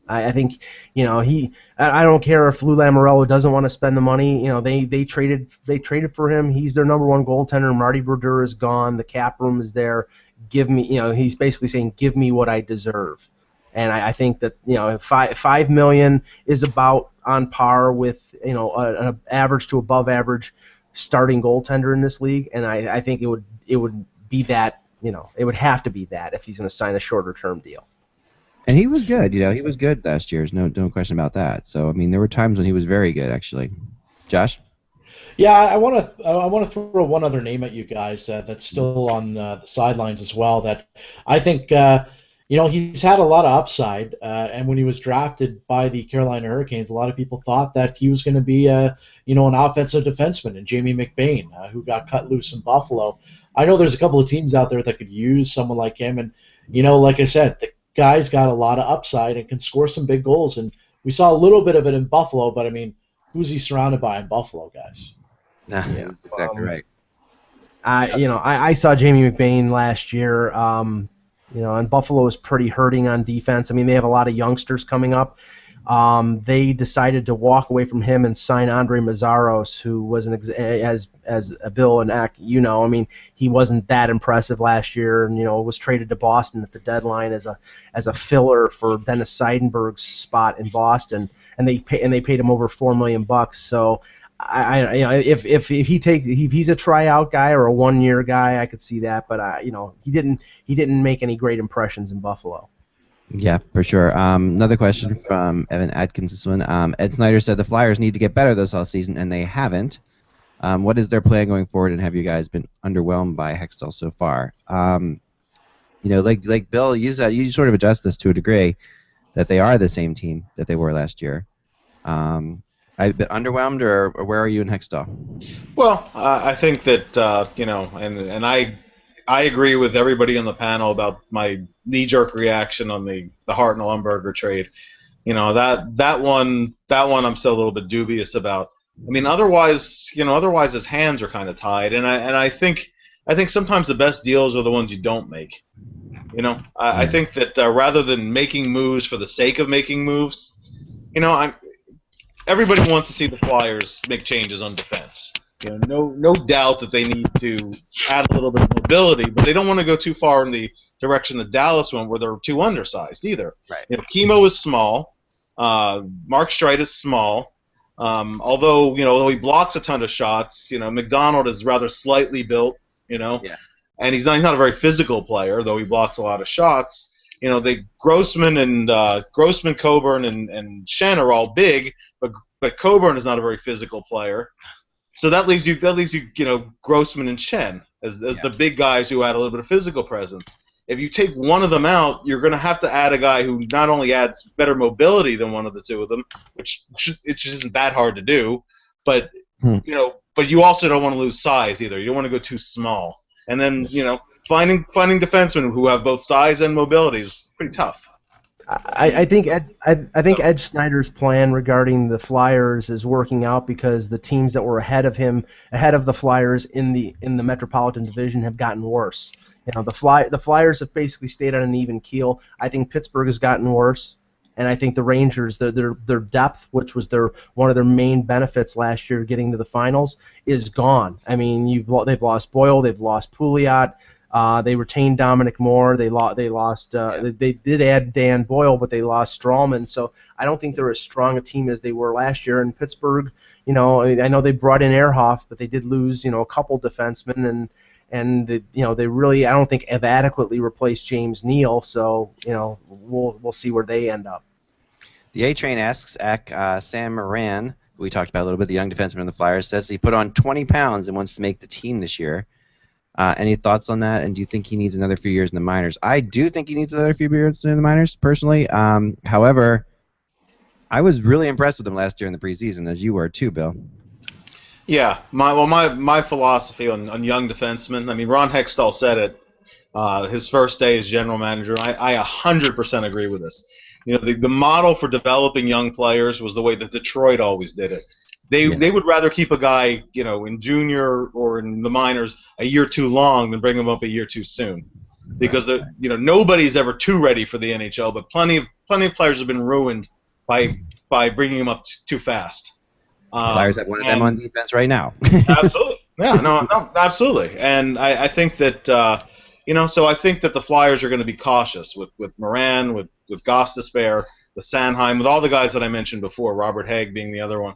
I think I don't care if Lou Lamoriello doesn't want to spend the money. They traded for him. He's their number one goaltender. Marty Brodeur is gone. The cap room is there. Give me, he's basically saying, give me what I deserve. And I think that $5 million is about on par with an average to above average starting goaltender in this league, and I think it would be that it would have to be that if he's going to sign a shorter term deal. And he was good, he was good last year. There's no question about that. So I mean, there were times when he was very good, actually. Josh? Yeah, I want to throw one other name at you guys that's still on the sidelines as well. That I think he's had a lot of upside, and when he was drafted by the Carolina Hurricanes, a lot of people thought that he was going to be an offensive defenseman, and Jamie McBain, who got cut loose in Buffalo. I know there's a couple of teams out there that could use someone like him, and like I said, the guy's got a lot of upside and can score some big goals, and we saw a little bit of it in Buffalo, but I mean, who's he surrounded by in Buffalo, guys? Yeah, that's exactly right. I saw Jamie McBain last year. And Buffalo is pretty hurting on defense. I mean, they have a lot of youngsters coming up. They decided to walk away from him and sign Andre Mazzaros, who was as Bill and Eck, I mean, he wasn't that impressive last year, and was traded to Boston at the deadline as a filler for Dennis Seidenberg's spot in Boston, and they paid him over $4 million. So if he's a tryout guy or a 1 year guy, I could see that, but he didn't make any great impressions in Buffalo. Yeah, for sure. Another question from Evan Atkins. This one. Ed Snyder said the Flyers need to get better this offseason, and they haven't. What is their plan going forward, and have you guys been underwhelmed by Hextall so far? Like Bill, you said, you sort of addressed this to a degree, that they are the same team that they were last year. I've been underwhelmed, or where are you in Hextall? Well, I think that and I agree with everybody on the panel about my knee-jerk reaction on the Hart and Lundberger trade. That one I'm still a little bit dubious about. I mean, otherwise his hands are kind of tied, and I think sometimes the best deals are the ones you don't make. I think that rather than making moves for the sake of making moves, everybody wants to see the Flyers make changes on defense. No doubt that they need to add a little bit of mobility, but they don't want to go too far in the direction that Dallas went, where they're too undersized either. Right. Kimo is small. Mark Streit is small. Although he blocks a ton of shots. McDonald is rather slightly built. Yeah. And he's not a very physical player, though he blocks a lot of shots. Grossman, Coburn, and Shen are all big, but Coburn is not a very physical player. So that leaves you Grossman and Shen as the big guys who add a little bit of physical presence. if you take one of them out, you're going to have to add a guy who not only adds better mobility than one of the two of them, which it just isn't that hard to do, but but you also don't want to lose size either. You don't want to go too small. And then finding defensemen who have both size and mobility is pretty tough. I think Ed Snyder's plan regarding the Flyers is working out because the teams that were ahead of the Flyers in the Metropolitan Division have gotten worse. The Flyers have basically stayed on an even keel. I think Pittsburgh has gotten worse, and I think the Rangers, their depth, which was one of their main benefits last year, getting to the finals, is gone. I mean, they've lost Boyle, they've lost Pouliot. They retained Dominic Moore. They did add Dan Boyle, but they lost Strawman. So I don't think they're as strong a team as they were last year. And Pittsburgh, I know they brought in Ehrhoff, but they did lose, a couple defensemen, and they really, I don't think, have adequately replaced James Neal. So we'll see where they end up. The A-Train asks, Sam Moran, who we talked about a little bit, the young defenseman in the Flyers, says he put on 20 pounds and wants to make the team this year. Any thoughts on that? And do you think he needs another few years in the minors? I do think he needs another few years in the minors, personally. However, I was really impressed with him last year in the preseason, as you were too, Bill. Yeah, my philosophy on young defensemen. I mean, Ron Hextall said it his first day as general manager. I 100% agree with this. The model for developing young players was the way that Detroit always did it. They would rather keep a guy, in junior or in the minors a year too long than bring him up a year too soon, because nobody's ever too ready for the NHL, but plenty of players have been ruined by bringing them up too fast. Flyers have one of them on defense right now. Absolutely, yeah, no, absolutely, and I think that so I think that the Flyers are going to be cautious with Moran, with Gostisbehere, with Sanheim, with all the guys that I mentioned before, Robert Haig being the other one.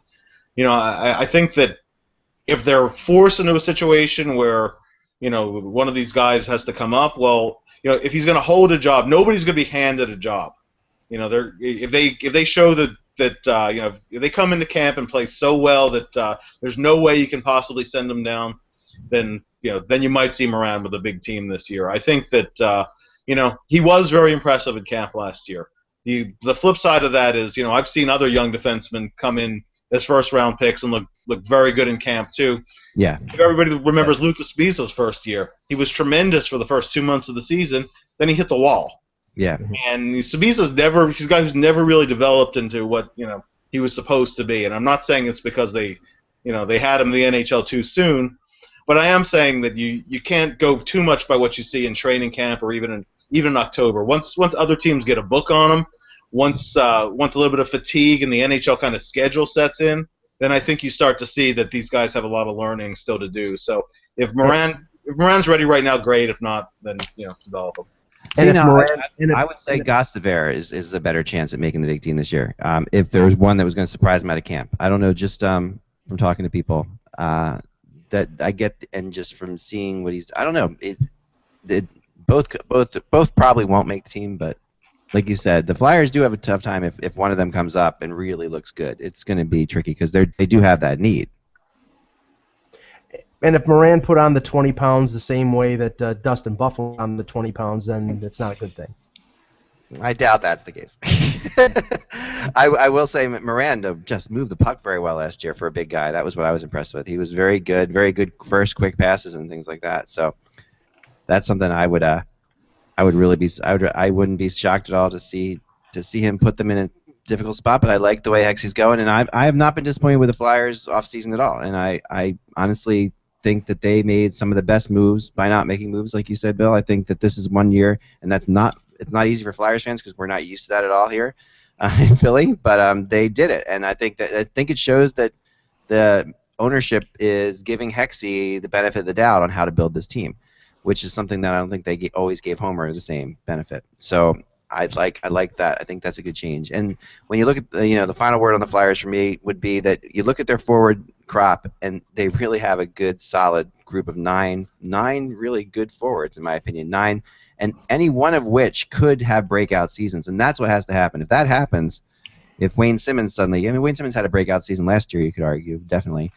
I think that if they're forced into a situation where, one of these guys has to come up, well, if he's going to hold a job, nobody's going to be handed a job. If they show that if they come into camp and play so well that there's no way you can possibly send them down, then you might see Moran with a big team this year. I think that he was very impressive in camp last year. The flip side of that is, I've seen other young defensemen come in as first-round picks and look very good in camp, too. Yeah. Everybody remembers Lucas Bizo's first year. He was tremendous for the first 2 months of the season. Then he hit the wall. Yeah. And he's a guy who's never really developed into what, he was supposed to be. And I'm not saying it's because they had him in the NHL too soon, but I am saying that you can't go too much by what you see in training camp or even in October. Once other teams get a book on them, once a little bit of fatigue and the NHL kind of schedule sets in, then I think you start to see that these guys have a lot of learning still to do. So if Moran's ready right now, great. If not, then develop him. And I would say Gostisbehere is a better chance at making the big team this year. If there was one that was going to surprise him out of camp, I don't know. Just from talking to people that I get, and just from seeing what I don't know. Both probably won't make the team, but. Like you said, the Flyers do have a tough time if one of them comes up and really looks good. It's going to be tricky because they do have that need. And if Moran put on the 20 pounds the same way that Dustin Buffalo on the 20 pounds, then it's not a good thing. I doubt that's the case. I will say Moran just moved the puck very well last year for a big guy. That was what I was impressed with. He was very good first quick passes and things like that. So that's something I wouldn't be shocked at all to see him put them in a difficult spot, but I like the way Hexy's going, and I have not been disappointed with the Flyers offseason at all, and I honestly think that they made some of the best moves by not making moves, like you said, Bill. I think that this is 1 year, and it's not easy for Flyers fans because we're not used to that at all here in Philly, but they did it, and I think it shows that the ownership is giving Hexy the benefit of the doubt on how to build this team, which is something that I don't think they always gave Homer the same benefit. So I like that. I think that's a good change. And when you look at the final word on the Flyers for me would be that you look at their forward crop, and they really have a good, solid group of nine really good forwards, in my opinion. 9, and any one of which could have breakout seasons, and that's what has to happen. If that happens, if Wayne Simmons Wayne Simmons had a breakout season last year, you could argue, definitely.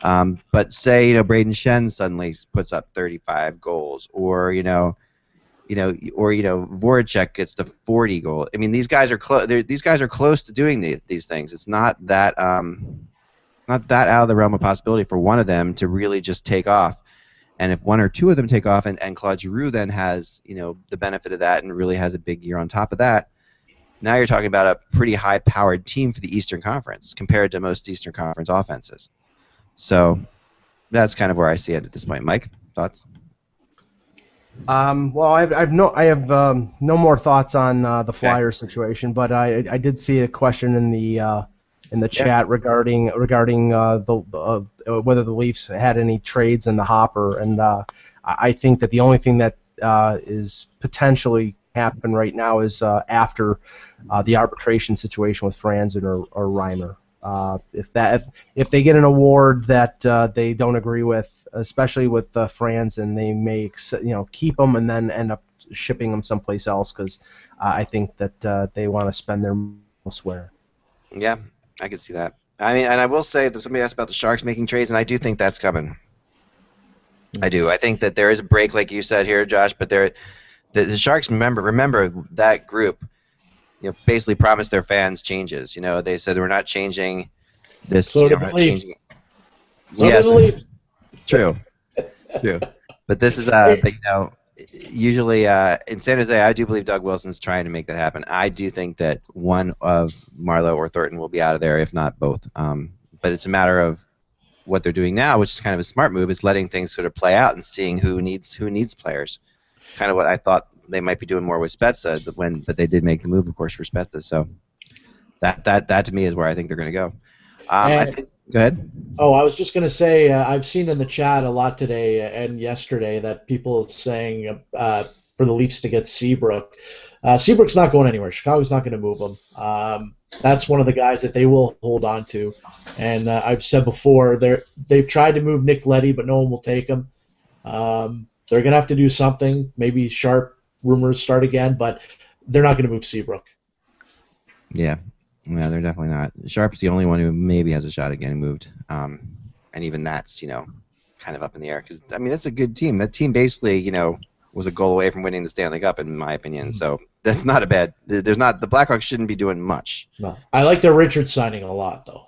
But say Braden Shen suddenly puts up 35 goals, or or Voracek gets the 40 goal. I mean, these guys are close. These guys are close to doing these things. It's not that out of the realm of possibility for one of them to really just take off. And if one or two of them take off, and Claude Giroux then has the benefit of that and really has a big year on top of that, now you're talking about a pretty high-powered team for the Eastern Conference compared to most Eastern Conference offenses. So that's kind of where I see it at this point. Mike, thoughts? Well, I have no more thoughts on the Flyers situation, but I did see a question in the chat regarding the whether the Leafs had any trades in the hopper, and I think that the only thing that is potentially happen right now is after the arbitration situation with Franzen or Reimer. If they get an award that they don't agree with, especially with Franzen, they may keep them and then end up shipping them someplace else because I think that they want to spend their money elsewhere. Yeah, I can see that. I mean, and I will say that somebody asked about the Sharks making trades, and I do think that's coming. I do. I think that there is a break, like you said here, Josh, but the Sharks remember that group basically promised their fans changes. They said we're not changing this. So we're not changing. So yes, true. But this is usually in San Jose, I do believe Doug Wilson's trying to make that happen. I do think that one of Marleau or Thornton will be out of there, if not both. But it's a matter of what they're doing now, which is kind of a smart move, is letting things sort of play out and seeing who needs players. Kind of what I thought they might be doing more with Spezza, but they did make the move, of course, for Spezza. So that to me is where I think they're going to go. Go ahead. Oh, I was just going to say I've seen in the chat a lot today and yesterday that people saying for the Leafs to get Seabrook. Seabrook's not going anywhere. Chicago's not going to move him. That's one of the guys that they will hold on to. And I've said before, they've tried to move Nick Leddy, but no one will take him. They're going to have to do something. Maybe Sharp rumors start again, but they're not going to move Seabrook. Yeah. Yeah, they're definitely not. Sharp's the only one who maybe has a shot at getting moved, and even that's kind of up in the air. Because I mean, that's a good team. That team basically was a goal away from winning the Stanley Cup, in my opinion. So that's not a bad. The Blackhawks shouldn't be doing much. No, I like their Richards signing a lot, though.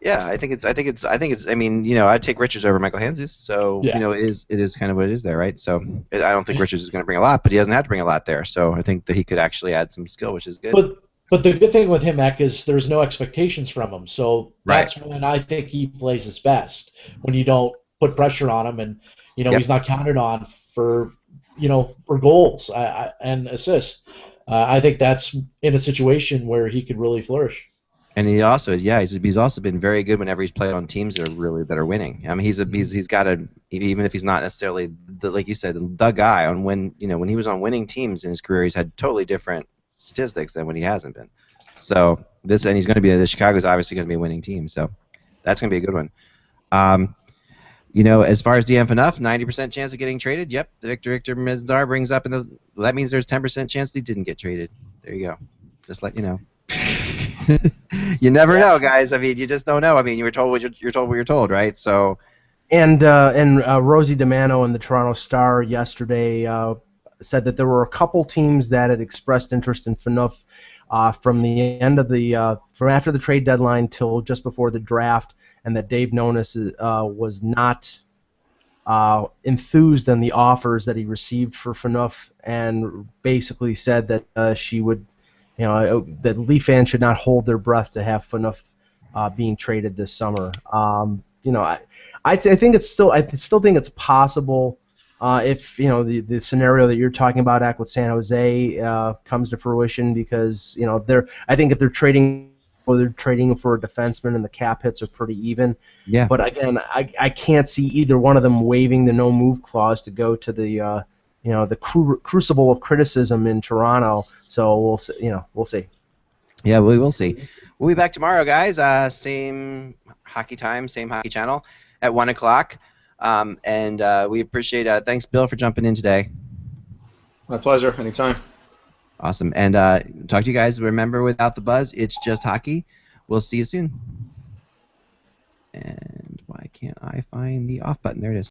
Yeah, I think it's. I mean, I'd take Richards over Michael Hanzus. So yeah. it is kind of what it is there, right? So I don't think Richards is going to bring a lot, but he doesn't have to bring a lot there. So I think that he could actually add some skill, which is good. But the good thing with him, Eck, is there's no expectations from him. So that's when I think he plays his best, when you don't put pressure on him and, he's not counted on for goals and assists. I think that's in a situation where he could really flourish. And he also, he's also been very good whenever he's played on teams that are winning. I mean, he's got even if he's not necessarily like you said, the guy on when he was on winning teams in his career, he's had totally different statistics than when he hasn't been. So and he's going to be the Chicago's obviously going to be a winning team. So that's going to be a good one. As far as DeAnne Phaneuf, 90% chance of getting traded. Yep, the Victor Mesdar brings up that means there's 10% chance he didn't get traded. There you go. Just let you know. You never know, guys. I mean, you just don't know. I mean, you're told what you're told, right? So. And Rosie DiMano in the Toronto Star yesterday said that there were a couple teams that had expressed interest in Phaneuf from the end of from after the trade deadline till just before the draft, and that Dave Nonis was not enthused on the offers that he received for Phaneuf, and basically said that she would, that Leaf fans should not hold their breath to have Phaneuf being traded this summer. I think it's still. I still think it's possible if the scenario that you're talking about, Act with San Jose, comes to fruition, because I think if they're trading for a defenseman and the cap hits are pretty even. Yeah. But again, I can't see either one of them waiving the no move clause to go to the the crucible of criticism in Toronto. So we'll see. We'll see. Yeah, we will see. We'll be back tomorrow, guys. Same hockey time, same hockey channel at 1 o'clock. And we appreciate thanks, Bill, for jumping in today. My pleasure. Anytime. Awesome. And talk to you guys. Remember, without the buzz, it's just hockey. We'll see you soon. And why can't I find the off button? There it is.